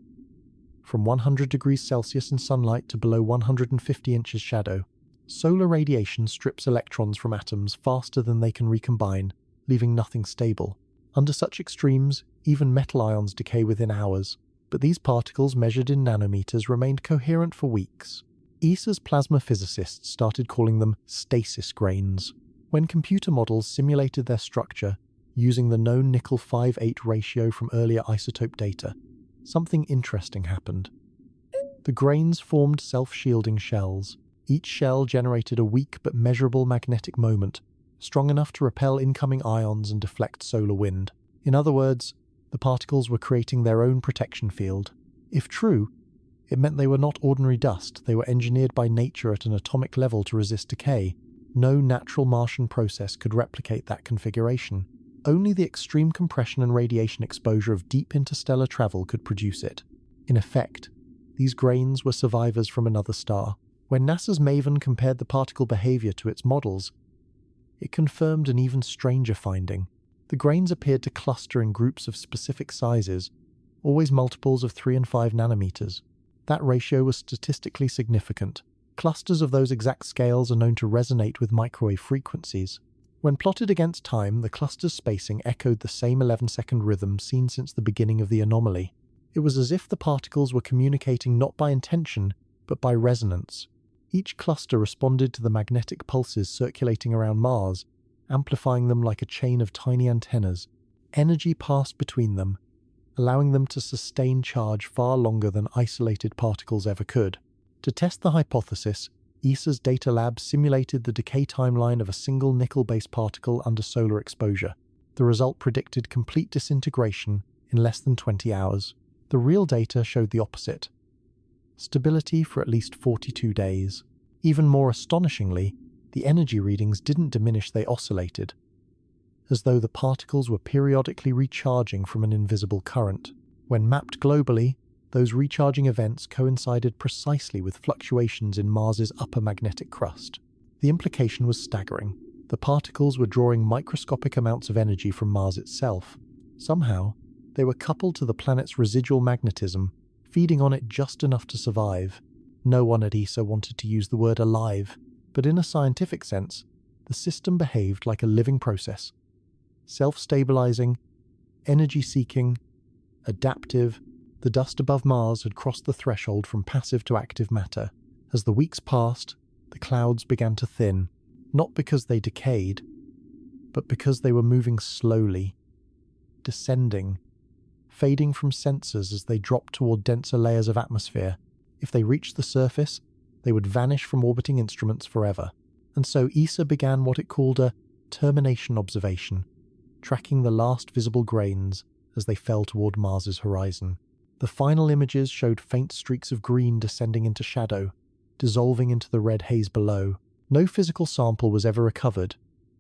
from 100 degrees Celsius in sunlight to below 150 inches shadow. Solar radiation strips electrons from atoms faster than they can recombine, leaving nothing stable. Under such extremes, even metal ions decay within hours, but these particles measured in nanometers remained coherent for weeks. ESA's plasma physicists started calling them stasis grains. When computer models simulated their structure, using the known nickel-5-8 ratio from earlier isotope data, something interesting happened. The grains formed self-shielding shells. Each shell generated a weak but measurable magnetic moment, strong enough to repel incoming ions and deflect solar wind. In other words, the particles were creating their own protection field. If true, it meant they were not ordinary dust. They were engineered by nature at an atomic level to resist decay. No natural Martian process could replicate that configuration. Only the extreme compression and radiation exposure of deep interstellar travel could produce it. In effect, these grains were survivors from another star. When NASA's MAVEN compared the particle behavior to its models, it confirmed an even stranger finding. The grains appeared to cluster in groups of specific sizes, always multiples of 3 and 5 nanometers. That ratio was statistically significant. Clusters of those exact scales are known to resonate with microwave frequencies. When plotted against time, the cluster's spacing echoed the same 11-second rhythm seen since the beginning of the anomaly. It was as if the particles were communicating not by intention, but by resonance. Each cluster responded to the magnetic pulses circulating around Mars, amplifying them like a chain of tiny antennas. Energy passed between them, allowing them to sustain charge far longer than isolated particles ever could. To test the hypothesis, ESA's data lab simulated the decay timeline of a single nickel-based particle under solar exposure. The result predicted complete disintegration in less than 20 hours. The real data showed the opposite. Stability for at least 42 days. Even more astonishingly, the energy readings didn't diminish, they oscillated, as though the particles were periodically recharging from an invisible current. When mapped globally, those recharging events coincided precisely with fluctuations in Mars's upper magnetic crust. The implication was staggering. The particles were drawing microscopic amounts of energy from Mars itself. Somehow, they were coupled to the planet's residual magnetism, feeding on it just enough to survive. No one at ESA wanted to use the word alive, but in a scientific sense, the system behaved like a living process. Self-stabilizing, energy-seeking, adaptive, the dust above Mars had crossed the threshold from passive to active matter. As the weeks passed, the clouds began to thin, not because they decayed, but because they were moving slowly, descending, fading from sensors as they dropped toward denser layers of atmosphere. If they reached the surface, they would vanish from orbiting instruments forever. And so ESA began what it called a termination observation, tracking the last visible grains as they fell toward Mars's horizon. The final images showed faint streaks of green descending into shadow, dissolving into the red haze below. No physical sample was ever recovered,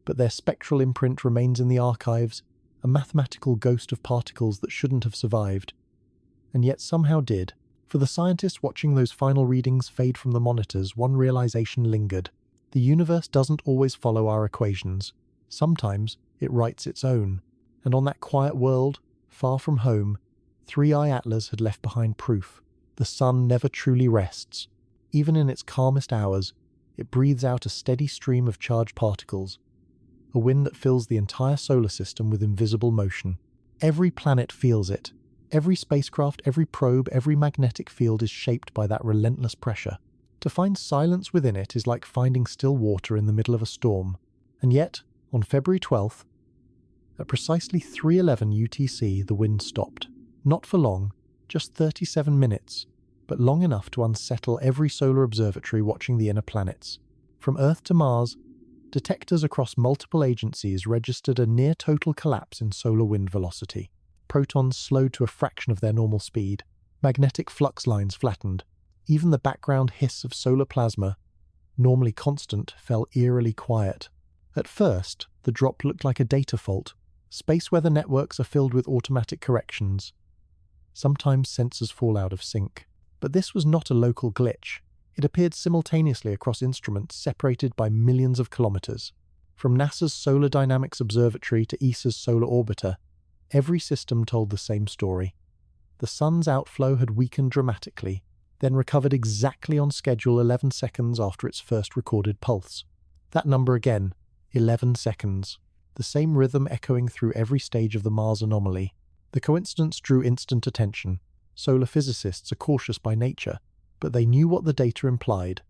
but their spectral imprint remains in the archives, a mathematical ghost of particles that shouldn't have survived, and yet somehow did. For the scientists watching those final readings fade from the monitors, one realization lingered. The universe doesn't always follow our equations. Sometimes it writes its own. And on that quiet world, far from home, 3i Atlas had left behind proof. The sun never truly rests. Even in its calmest hours, it breathes out a steady stream of charged particles, a wind that fills the entire solar system with invisible motion. Every planet feels it. Every spacecraft, every probe, every magnetic field is shaped by that relentless pressure. To find silence within it is like finding still water in the middle of a storm. And yet, on February 12th, at precisely 3:11 UTC, the wind stopped. Not for long, just 37 minutes, but long enough to unsettle every solar observatory watching the inner planets. From Earth to Mars, detectors across multiple agencies registered a near-total collapse in solar wind velocity. Protons slowed to a fraction of their normal speed. Magnetic flux lines flattened. Even the background hiss of solar plasma, normally constant, fell eerily quiet. At first, the drop looked like a data fault. Space weather networks are filled with automatic corrections. Sometimes sensors fall out of sync. But this was not a local glitch. It appeared simultaneously across instruments separated by millions of kilometers. From NASA's Solar Dynamics Observatory to ESA's Solar Orbiter, every system told the same story. The sun's outflow had weakened dramatically, then recovered exactly on schedule 11 seconds after its first recorded pulse. That number again, 11 seconds. The same rhythm echoing through every stage of the Mars anomaly. The coincidence drew instant attention. Solar physicists are cautious by nature, but they knew what the data implied.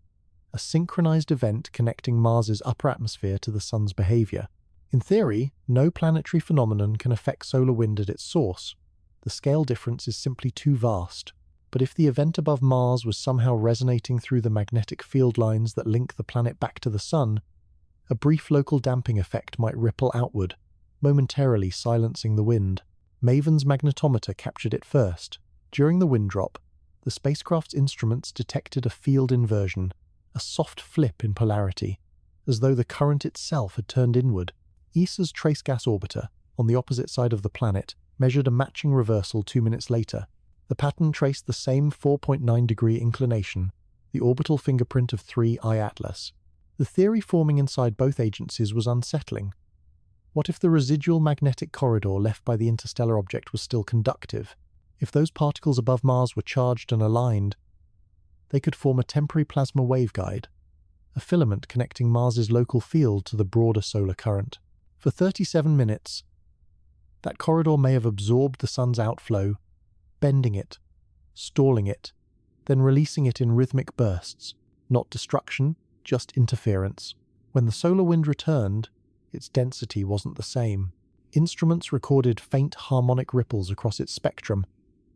A synchronized event connecting Mars's upper atmosphere to the sun's behavior. In theory, no planetary phenomenon can affect solar wind at its source. The scale difference is simply too vast. But if the event above Mars was somehow resonating through the magnetic field lines that link the planet back to the sun, a brief local damping effect might ripple outward, momentarily silencing the wind. MAVEN's magnetometer captured it first. During the wind drop, the spacecraft's instruments detected a field inversion, a soft flip in polarity, as though the current itself had turned inward. ESA's trace gas orbiter, on the opposite side of the planet, measured a matching reversal 2 minutes later. The pattern traced the same 4.9-degree inclination, the orbital fingerprint of 3I Atlas. The theory forming inside both agencies was unsettling. What if the residual magnetic corridor left by the interstellar object was still conductive? If those particles above Mars were charged and aligned, they could form a temporary plasma waveguide, a filament connecting Mars's local field to the broader solar current. For 37 minutes, that corridor may have absorbed the sun's outflow, bending it, stalling it, then releasing it in rhythmic bursts. Not destruction, just interference. When the solar wind returned, its density wasn't the same. Instruments recorded faint harmonic ripples across its spectrum,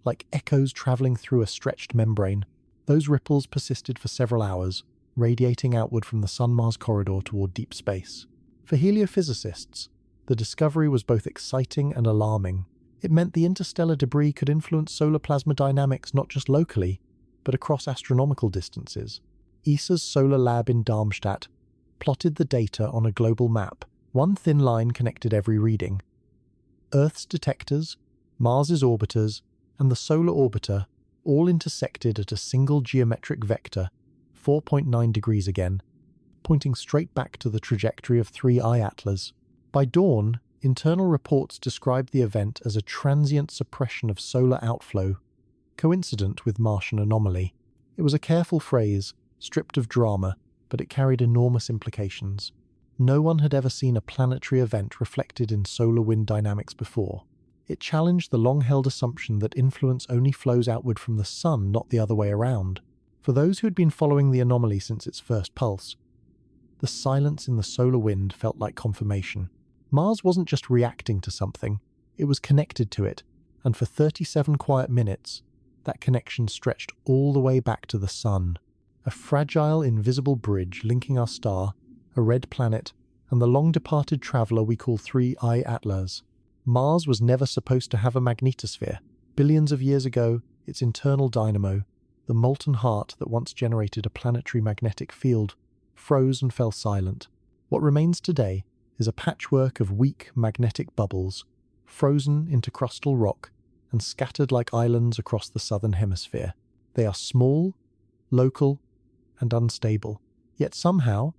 like echoes traveling through a stretched membrane. Those ripples persisted for several hours, radiating outward from the Sun-Mars corridor toward deep space. For heliophysicists, the discovery was both exciting and alarming. It meant the interstellar debris could influence solar plasma dynamics not just locally, but across astronomical distances. ESA's solar lab in Darmstadt plotted the data on a global map. One thin line connected every reading. Earth's detectors, Mars's orbiters, and the solar orbiter all intersected at a single geometric vector, 4.9 degrees again, pointing straight back to the trajectory of 3I Atlas. By dawn, internal reports described the event as a transient suppression of solar outflow, coincident with Martian anomaly. It was a careful phrase, stripped of drama, but it carried enormous implications. No one had ever seen a planetary event reflected in solar wind dynamics before. It challenged the long-held assumption that influence only flows outward from the sun, not the other way around. For those who had been following the anomaly since its first pulse, the silence in the solar wind felt like confirmation. Mars wasn't just reacting to something, it was connected to it, and for 37 quiet minutes, that connection stretched all the way back to the sun. A fragile, invisible bridge linking our star, a red planet, and the long-departed traveller we call 3I Atlas. Mars was never supposed to have a magnetosphere. Billions of years ago, its internal dynamo, the molten heart that once generated a planetary magnetic field, froze and fell silent. What remains today is a patchwork of weak magnetic bubbles, frozen into crustal rock and scattered like islands across the southern hemisphere. They are small, local, and unstable. Yet somehow,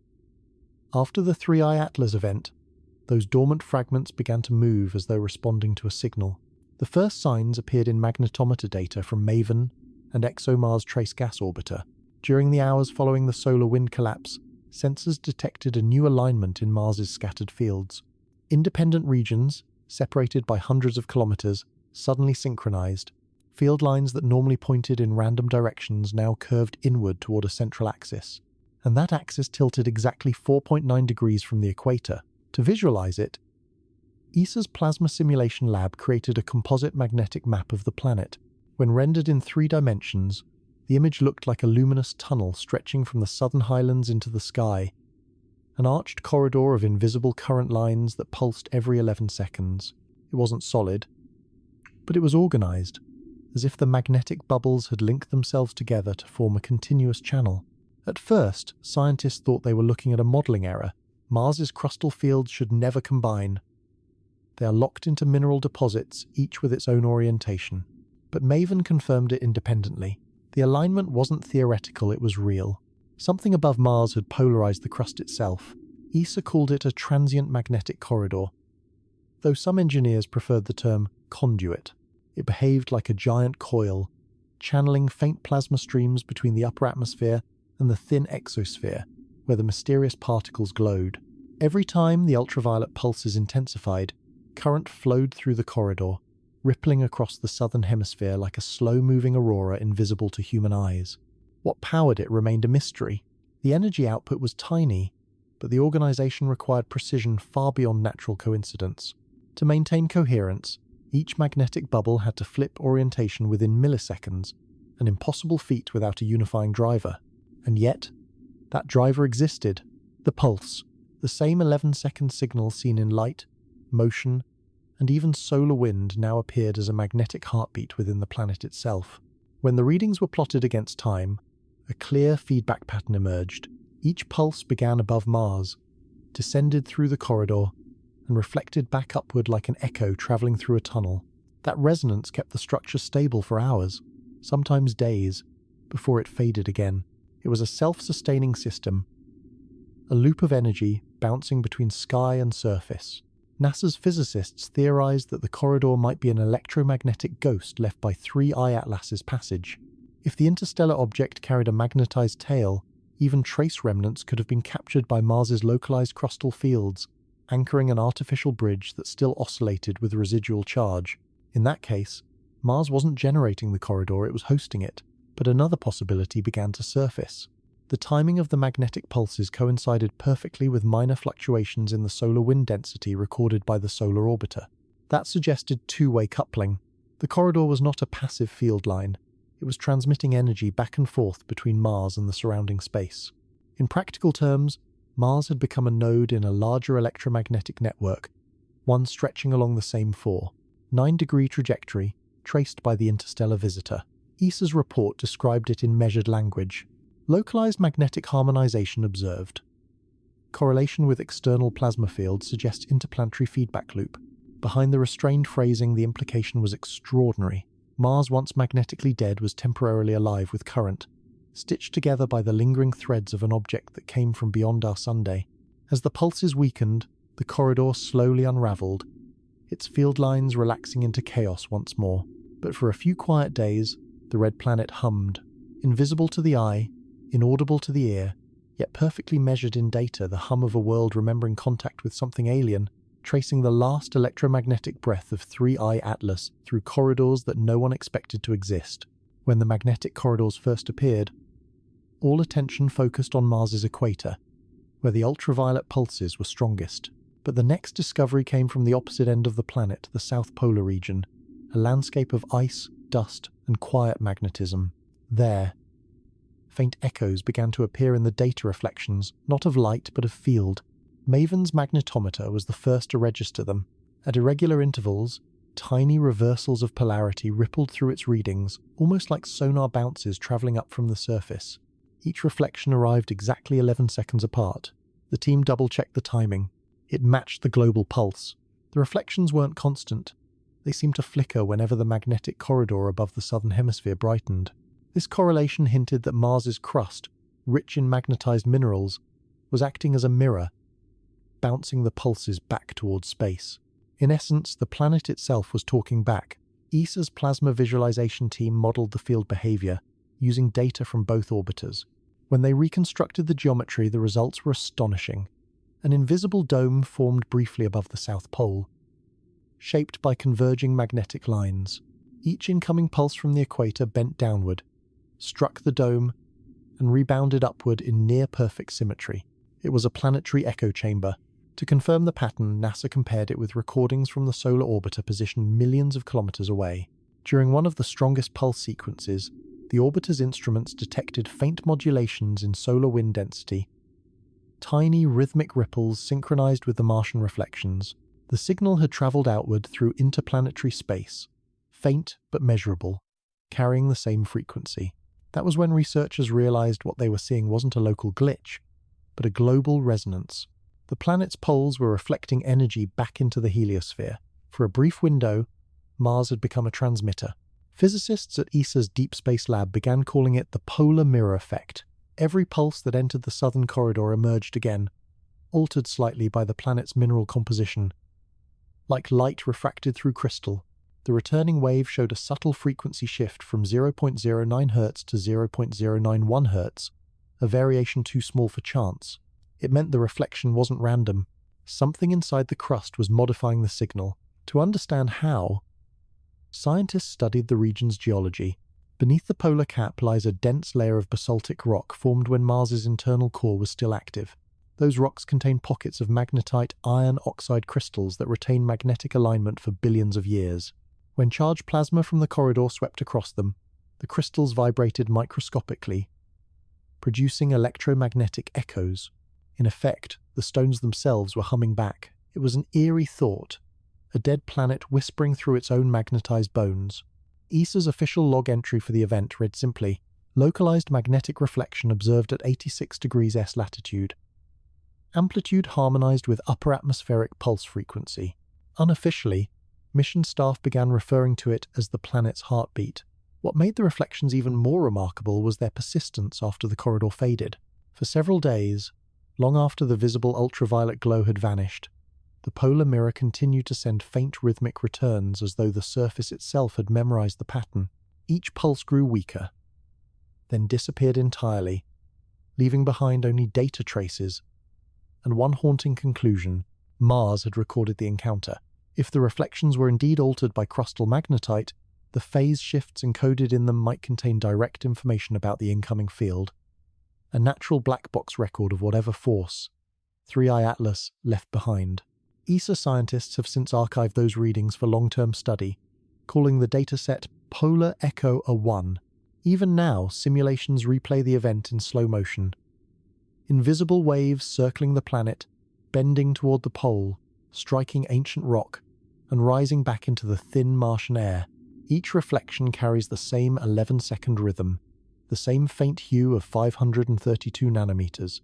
after the 3I Atlas event, those dormant fragments began to move as though responding to a signal. The first signs appeared in magnetometer data from MAVEN and ExoMars Trace Gas Orbiter. During the hours following the solar wind collapse, sensors detected a new alignment in Mars's scattered fields. Independent regions, separated by hundreds of kilometers, suddenly synchronized. Field lines that normally pointed in random directions now curved inward toward a central axis. And that axis tilted exactly 4.9 degrees from the equator. To visualize it, ESA's plasma simulation lab created a composite magnetic map of the planet. When rendered in 3 dimensions, the image looked like a luminous tunnel stretching from the southern highlands into the sky, an arched corridor of invisible current lines that pulsed every 11 seconds. It wasn't solid, but it was organized, as if the magnetic bubbles had linked themselves together to form a continuous channel. At first, scientists thought they were looking at a modeling error. Mars's crustal fields should never combine. They are locked into mineral deposits, each with its own orientation. But MAVEN confirmed it independently. The alignment wasn't theoretical, it was real. Something above Mars had polarized the crust itself. ESA called it a transient magnetic corridor, though some engineers preferred the term conduit. It behaved like a giant coil, channeling faint plasma streams between the upper atmosphere and the thin exosphere, where the mysterious particles glowed. Every time the ultraviolet pulses intensified, current flowed through the corridor, rippling across the southern hemisphere like a slow-moving aurora invisible to human eyes. What powered it remained a mystery. The energy output was tiny, but the organization required precision far beyond natural coincidence. To maintain coherence, each magnetic bubble had to flip orientation within milliseconds, an impossible feat without a unifying driver. And yet, that driver existed. The pulse, the same 11-second signal seen in light, motion, and even solar wind now appeared as a magnetic heartbeat within the planet itself. When the readings were plotted against time, a clear feedback pattern emerged. Each pulse began above Mars, descended through the corridor, and reflected back upward like an echo travelling through a tunnel. That resonance kept the structure stable for hours, sometimes days, before it faded again. It was a self-sustaining system, a loop of energy bouncing between sky and surface. NASA's physicists theorized that the corridor might be an electromagnetic ghost left by 3I Atlas's passage. If the interstellar object carried a magnetized tail, even trace remnants could have been captured by Mars's localized crustal fields, anchoring an artificial bridge that still oscillated with residual charge. In that case, Mars wasn't generating the corridor, it was hosting it. But another possibility began to surface. The timing of the magnetic pulses coincided perfectly with minor fluctuations in the solar wind density recorded by the solar orbiter. That suggested two-way coupling. The corridor was not a passive field line. It was transmitting energy back and forth between Mars and the surrounding space. In practical terms, Mars had become a node in a larger electromagnetic network, one stretching along the same 9-degree trajectory traced by the interstellar visitor. ESA's report described it in measured language. Localized magnetic harmonization observed. Correlation with external plasma fields suggests interplanetary feedback loop. Behind the restrained phrasing, the implication was extraordinary. Mars, once magnetically dead, was temporarily alive with current, stitched together by the lingering threads of an object that came from beyond our Sunday. As the pulses weakened, the corridor slowly unraveled, its field lines relaxing into chaos once more. But for a few quiet days, the red planet hummed, invisible to the eye, inaudible to the ear, yet perfectly measured in data, the hum of a world remembering contact with something alien, tracing the last electromagnetic breath of 3I Atlas through corridors that no one expected to exist. When the magnetic corridors first appeared, all attention focused on Mars's equator, where the ultraviolet pulses were strongest. But the next discovery came from the opposite end of the planet, the South Polar region, a landscape of ice, dust, and quiet magnetism. There, faint echoes began to appear in the data reflections, not of light but of field. Maven's magnetometer was the first to register them. At irregular intervals, tiny reversals of polarity rippled through its readings, almost like sonar bounces travelling up from the surface. Each reflection arrived exactly 11 seconds apart. The team double-checked the timing. It matched the global pulse. The reflections weren't constant. They seemed to flicker whenever the magnetic corridor above the southern hemisphere brightened. This correlation hinted that Mars's crust, rich in magnetized minerals, was acting as a mirror, bouncing the pulses back towards space. In essence, the planet itself was talking back. ESA's plasma visualization team modeled the field behavior, using data from both orbiters. When they reconstructed the geometry, the results were astonishing. An invisible dome formed briefly above the South Pole, shaped by converging magnetic lines. Each incoming pulse from the equator bent downward, struck the dome, and rebounded upward in near-perfect symmetry. It was a planetary echo chamber. To confirm the pattern, NASA compared it with recordings from the solar orbiter positioned millions of kilometers away. During one of the strongest pulse sequences, the orbiter's instruments detected faint modulations in solar wind density, tiny rhythmic ripples synchronized with the Martian reflections. The signal had traveled outward through interplanetary space, faint but measurable, carrying the same frequency. That was when researchers realized what they were seeing wasn't a local glitch, but a global resonance. The planet's poles were reflecting energy back into the heliosphere. For a brief window, Mars had become a transmitter. Physicists at ESA's Deep Space Lab began calling it the polar mirror effect. Every pulse that entered the southern corridor emerged again, altered slightly by the planet's mineral composition. Like light refracted through crystal, the returning wave showed a subtle frequency shift from 0.09 Hz to 0.091 Hz, a variation too small for chance. It meant the reflection wasn't random. Something inside the crust was modifying the signal. To understand how, scientists studied the region's geology. Beneath the polar cap lies a dense layer of basaltic rock formed when Mars's internal core was still active. Those rocks contain pockets of magnetite iron oxide crystals that retain magnetic alignment for billions of years. When charged plasma from the corridor swept across them, the crystals vibrated microscopically, producing electromagnetic echoes. In effect, the stones themselves were humming back. It was an eerie thought, a dead planet whispering through its own magnetized bones. ESA's official log entry for the event read simply, "Localized magnetic reflection observed at 86 degrees S latitude." Amplitude harmonized with upper atmospheric pulse frequency. Unofficially, mission staff began referring to it as the planet's heartbeat. What made the reflections even more remarkable was their persistence after the corridor faded. For several days, long after the visible ultraviolet glow had vanished, the polar mirror continued to send faint rhythmic returns as though the surface itself had memorized the pattern. Each pulse grew weaker, then disappeared entirely, leaving behind only data traces and one haunting conclusion: Mars had recorded the encounter. If the reflections were indeed altered by crustal magnetite, the phase shifts encoded in them might contain direct information about the incoming field, a natural black box record of whatever force 3I Atlas left behind. ESA scientists have since archived those readings for long-term study, calling the dataset Polar Echo A1. Even now, simulations replay the event in slow motion. Invisible waves circling the planet, bending toward the pole, striking ancient rock, and rising back into the thin Martian air. Each reflection carries the same 11-second rhythm, the same faint hue of 532 nanometers,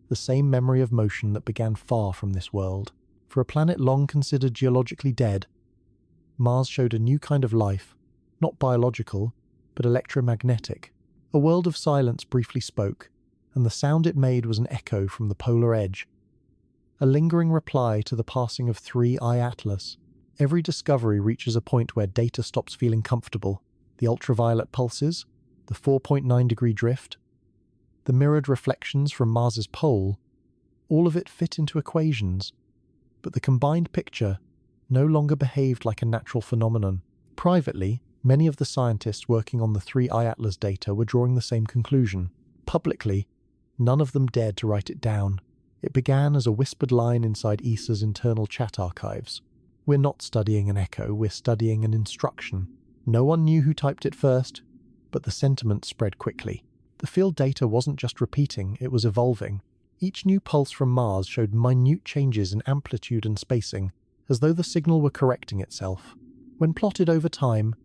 the same memory of motion that began far from this world. For a planet long considered geologically dead, Mars showed a new kind of life, not biological, but electromagnetic. A world of silence briefly spoke, and the sound it made was an echo from the polar edge, a lingering reply to the passing of 3I Atlas. Every discovery reaches a point where data stops feeling comfortable. The ultraviolet pulses, the 4.9-degree drift, the mirrored reflections from Mars's pole, all of it fit into equations, but the combined picture no longer behaved like a natural phenomenon. Privately, many of the scientists working on the 3I Atlas data were drawing the same conclusion. Publicly, none of them dared to write it down. It began as a whispered line inside ESA's internal chat archives. We're not studying an echo, we're studying an instruction. No one knew who typed it first, but the sentiment spread quickly. The field data wasn't just repeating, it was evolving. Each new pulse from Mars showed minute changes in amplitude and spacing, as though the signal were correcting itself. When plotted over time,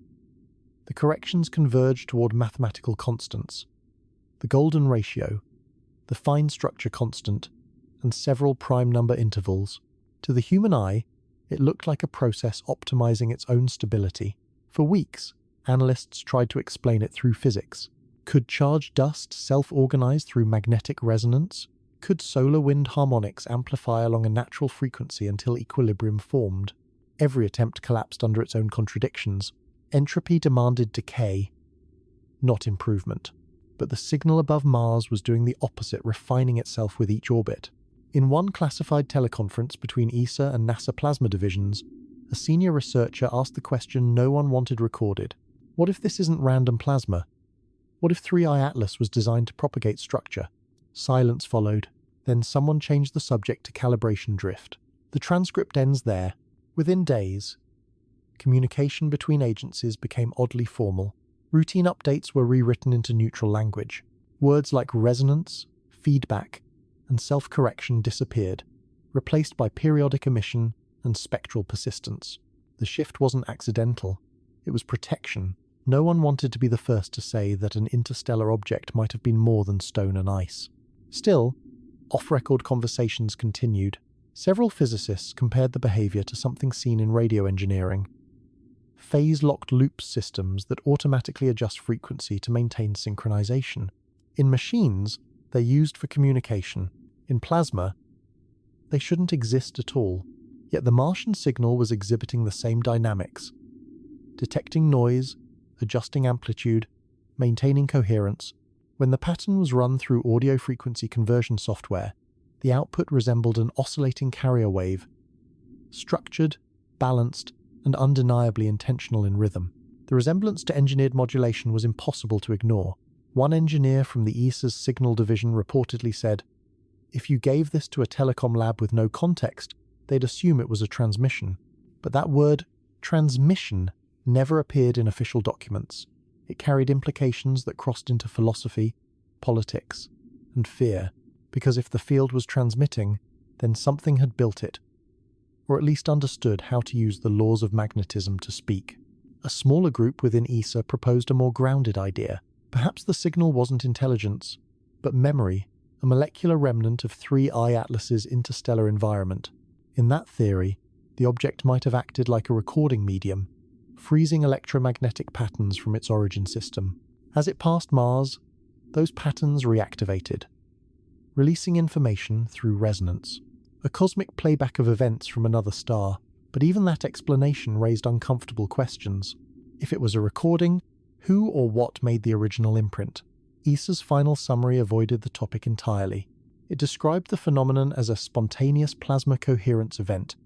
the corrections converged toward mathematical constants: the golden ratio, the fine structure constant, and several prime number intervals. To the human eye, it looked like a process optimizing its own stability. For weeks, analysts tried to explain it through physics. Could charged dust self-organize through magnetic resonance? Could solar wind harmonics amplify along a natural frequency until equilibrium formed? Every attempt collapsed under its own contradictions. Entropy demanded decay, not improvement. But the signal above Mars was doing the opposite, refining itself with each orbit. In one classified teleconference between ESA and NASA plasma divisions, a senior researcher asked the question no one wanted recorded. What if this isn't random plasma? What if 3I Atlas was designed to propagate structure? Silence followed. Then someone changed the subject to calibration drift. The transcript ends there. Within days, communication between agencies became oddly formal. Routine updates were rewritten into neutral language. Words like resonance, feedback, and self-correction disappeared, replaced by periodic emission and spectral persistence. The shift wasn't accidental. It was protection. No one wanted to be the first to say that an interstellar object might have been more than stone and ice. Still, off-record conversations continued. Several physicists compared the behavior to something seen in radio engineering: phase-locked loop systems that automatically adjust frequency to maintain synchronization. In machines, they're used for communication. In plasma, they shouldn't exist at all. Yet the Martian signal was exhibiting the same dynamics: detecting noise, adjusting amplitude, maintaining coherence. When the pattern was run through audio frequency conversion software, the output resembled an oscillating carrier wave, structured, balanced, and undeniably intentional in rhythm. The resemblance to engineered modulation was impossible to ignore. One engineer from the ESA's signal division reportedly said, "If you gave this to a telecom lab with no context, they'd assume it was a transmission." But that word, transmission, never appeared in official documents. It carried implications that crossed into philosophy, politics, and fear, because if the field was transmitting, then something had built it, or at least understood how to use the laws of magnetism to speak. A smaller group within ESA proposed a more grounded idea. Perhaps the signal wasn't intelligence, but memory, a molecular remnant of 3I Atlas's interstellar environment. In that theory, the object might have acted like a recording medium, freezing electromagnetic patterns from its origin system. As it passed Mars, those patterns reactivated, releasing information through resonance, a cosmic playback of events from another star. But even that explanation raised uncomfortable questions. If it was a recording, who or what made the original imprint? ESA's final summary avoided the topic entirely. It described the phenomenon as a spontaneous plasma coherence event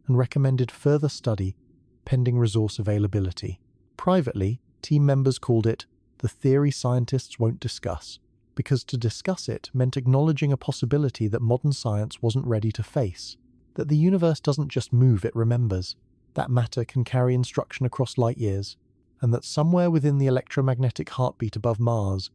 and recommended further study pending resource availability. Privately, team members called it the theory scientists won't discuss, because to discuss it meant acknowledging a possibility that modern science wasn't ready to face. That the universe doesn't just move, it remembers, that matter can carry instruction across light years, and that somewhere within the electromagnetic heartbeat above Mars,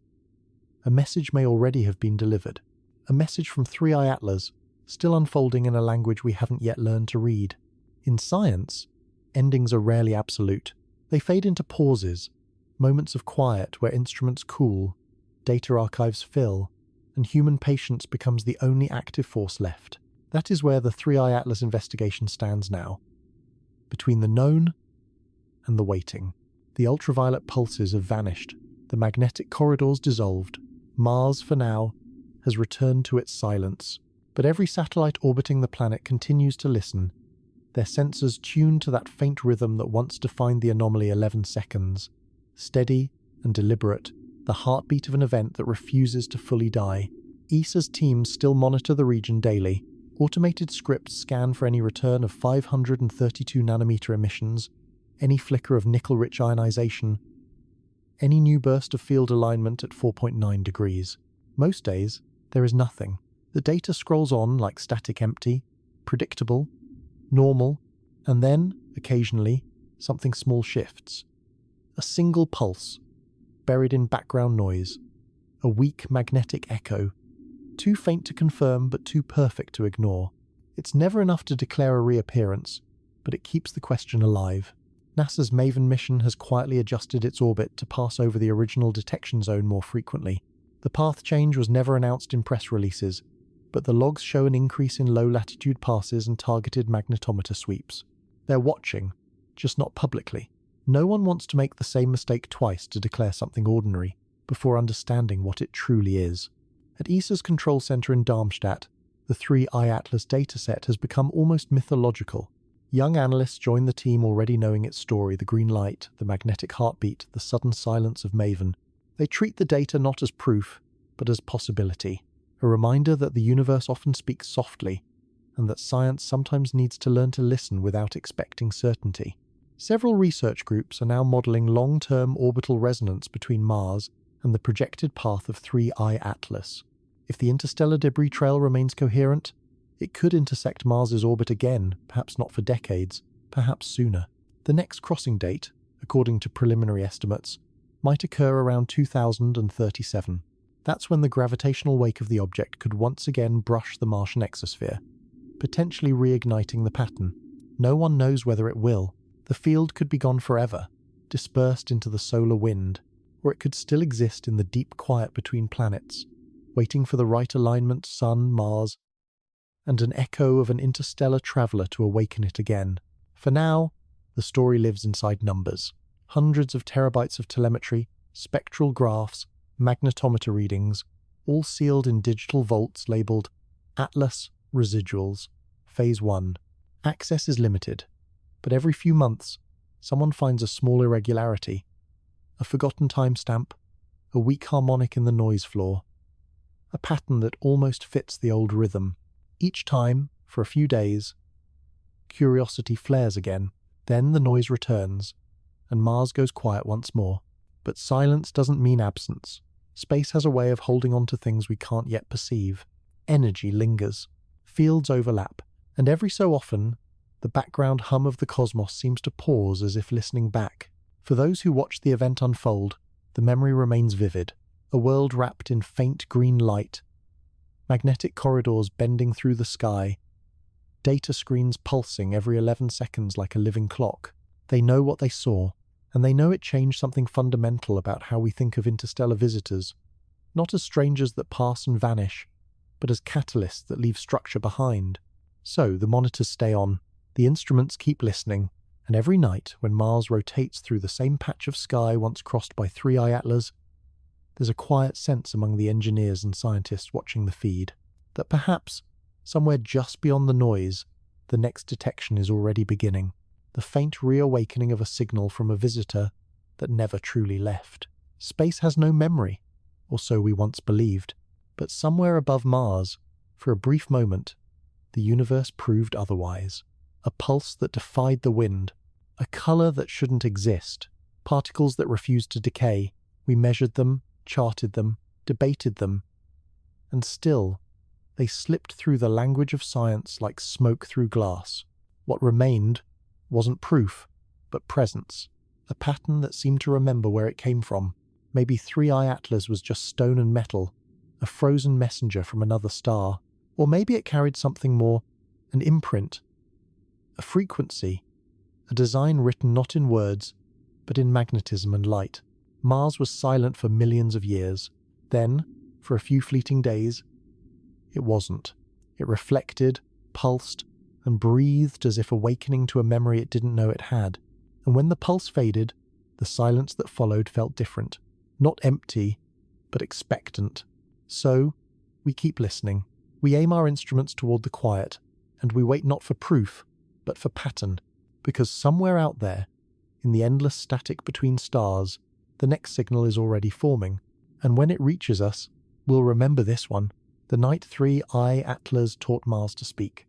a message may already have been delivered. A message from 3I Atlas, still unfolding in a language we haven't yet learned to read. In science, endings are rarely absolute. They fade into pauses, moments of quiet where instruments cool, data archives fill, and human patience becomes the only active force left. That is where the 3I Atlas investigation stands now. Between the known and the waiting. The ultraviolet pulses have vanished. The magnetic corridors dissolved. Mars, for now, has returned to its silence. But every satellite orbiting the planet continues to listen, their sensors tuned to that faint rhythm that once defined the anomaly 11 seconds. Steady and deliberate, the heartbeat of an event that refuses to fully die. ESA's teams still monitor the region daily. Automated scripts scan for any return of 532 nanometer emissions, any flicker of nickel-rich ionization, any new burst of field alignment at 4.9 degrees. Most days, there is nothing. The data scrolls on like static empty, predictable, normal, and then, occasionally, something small shifts. A single pulse, buried in background noise, a weak magnetic echo, too faint to confirm but too perfect to ignore. It's never enough to declare a reappearance, but it keeps the question alive. NASA's MAVEN mission has quietly adjusted its orbit to pass over the original detection zone more frequently. The path change was never announced in press releases, but the logs show an increase in low-latitude passes and targeted magnetometer sweeps. They're watching, just not publicly. No one wants to make the same mistake twice to declare something ordinary, before understanding what it truly is. At ESA's control center in Darmstadt, the 3I Atlas dataset has become almost mythological. Young analysts join the team already knowing its story: the green light, the magnetic heartbeat, the sudden silence of MAVEN. They treat the data not as proof, but as possibility, a reminder that the universe often speaks softly, and that science sometimes needs to learn to listen without expecting certainty. Several research groups are now modeling long-term orbital resonance between Mars and the projected path of 3I Atlas. If the interstellar debris trail remains coherent, it could intersect Mars's orbit again, perhaps not for decades, perhaps sooner. The next crossing date, according to preliminary estimates, might occur around 2037. That's when the gravitational wake of the object could once again brush the Martian exosphere, potentially reigniting the pattern. No one knows whether it will. The field could be gone forever, dispersed into the solar wind, or it could still exist in the deep quiet between planets, waiting for the right alignment, Sun, Mars, and an echo of an interstellar traveler to awaken it again. For now, the story lives inside numbers. Hundreds of terabytes of telemetry, spectral graphs, magnetometer readings, all sealed in digital vaults labeled Atlas Residuals, Phase 1. Access is limited, but every few months, someone finds a small irregularity, a forgotten timestamp, a weak harmonic in the noise floor, a pattern that almost fits the old rhythm. Each time, for a few days, curiosity flares again. Then the noise returns, and Mars goes quiet once more. But silence doesn't mean absence. Space has a way of holding on to things we can't yet perceive. Energy lingers. Fields overlap. And every so often, the background hum of the cosmos seems to pause as if listening back. For those who watch the event unfold, the memory remains vivid. A world wrapped in faint green light, magnetic corridors bending through the sky, data screens pulsing every 11 seconds like a living clock. They know what they saw, and they know it changed something fundamental about how we think of interstellar visitors, not as strangers that pass and vanish, but as catalysts that leave structure behind. So the monitors stay on, the instruments keep listening, and every night when Mars rotates through the same patch of sky once crossed by 3i Atlas, there's a quiet sense among the engineers and scientists watching the feed that perhaps, somewhere just beyond the noise, the next detection is already beginning, the faint reawakening of a signal from a visitor that never truly left. Space has no memory, or so we once believed, but somewhere above Mars, for a brief moment, the universe proved otherwise. A pulse that defied the wind, a colour that shouldn't exist, particles that refused to decay. We measured them, charted them, debated them, and still, they slipped through the language of science like smoke through glass. What remained wasn't proof, but presence, a pattern that seemed to remember where it came from. Maybe 3i Atlas was just stone and metal, a frozen messenger from another star. Or maybe it carried something more, an imprint, a frequency, a design written not in words, but in magnetism and light. Mars was silent for millions of years. Then, for a few fleeting days, it wasn't. It reflected, pulsed, and breathed as if awakening to a memory it didn't know it had. And when the pulse faded, the silence that followed felt different. Not empty, but expectant. So, we keep listening. We aim our instruments toward the quiet, and we wait not for proof, but for pattern, because somewhere out there, in the endless static between stars, the next signal is already forming, and when it reaches us, we'll remember this one, the night 3i Atlas taught Mars to speak.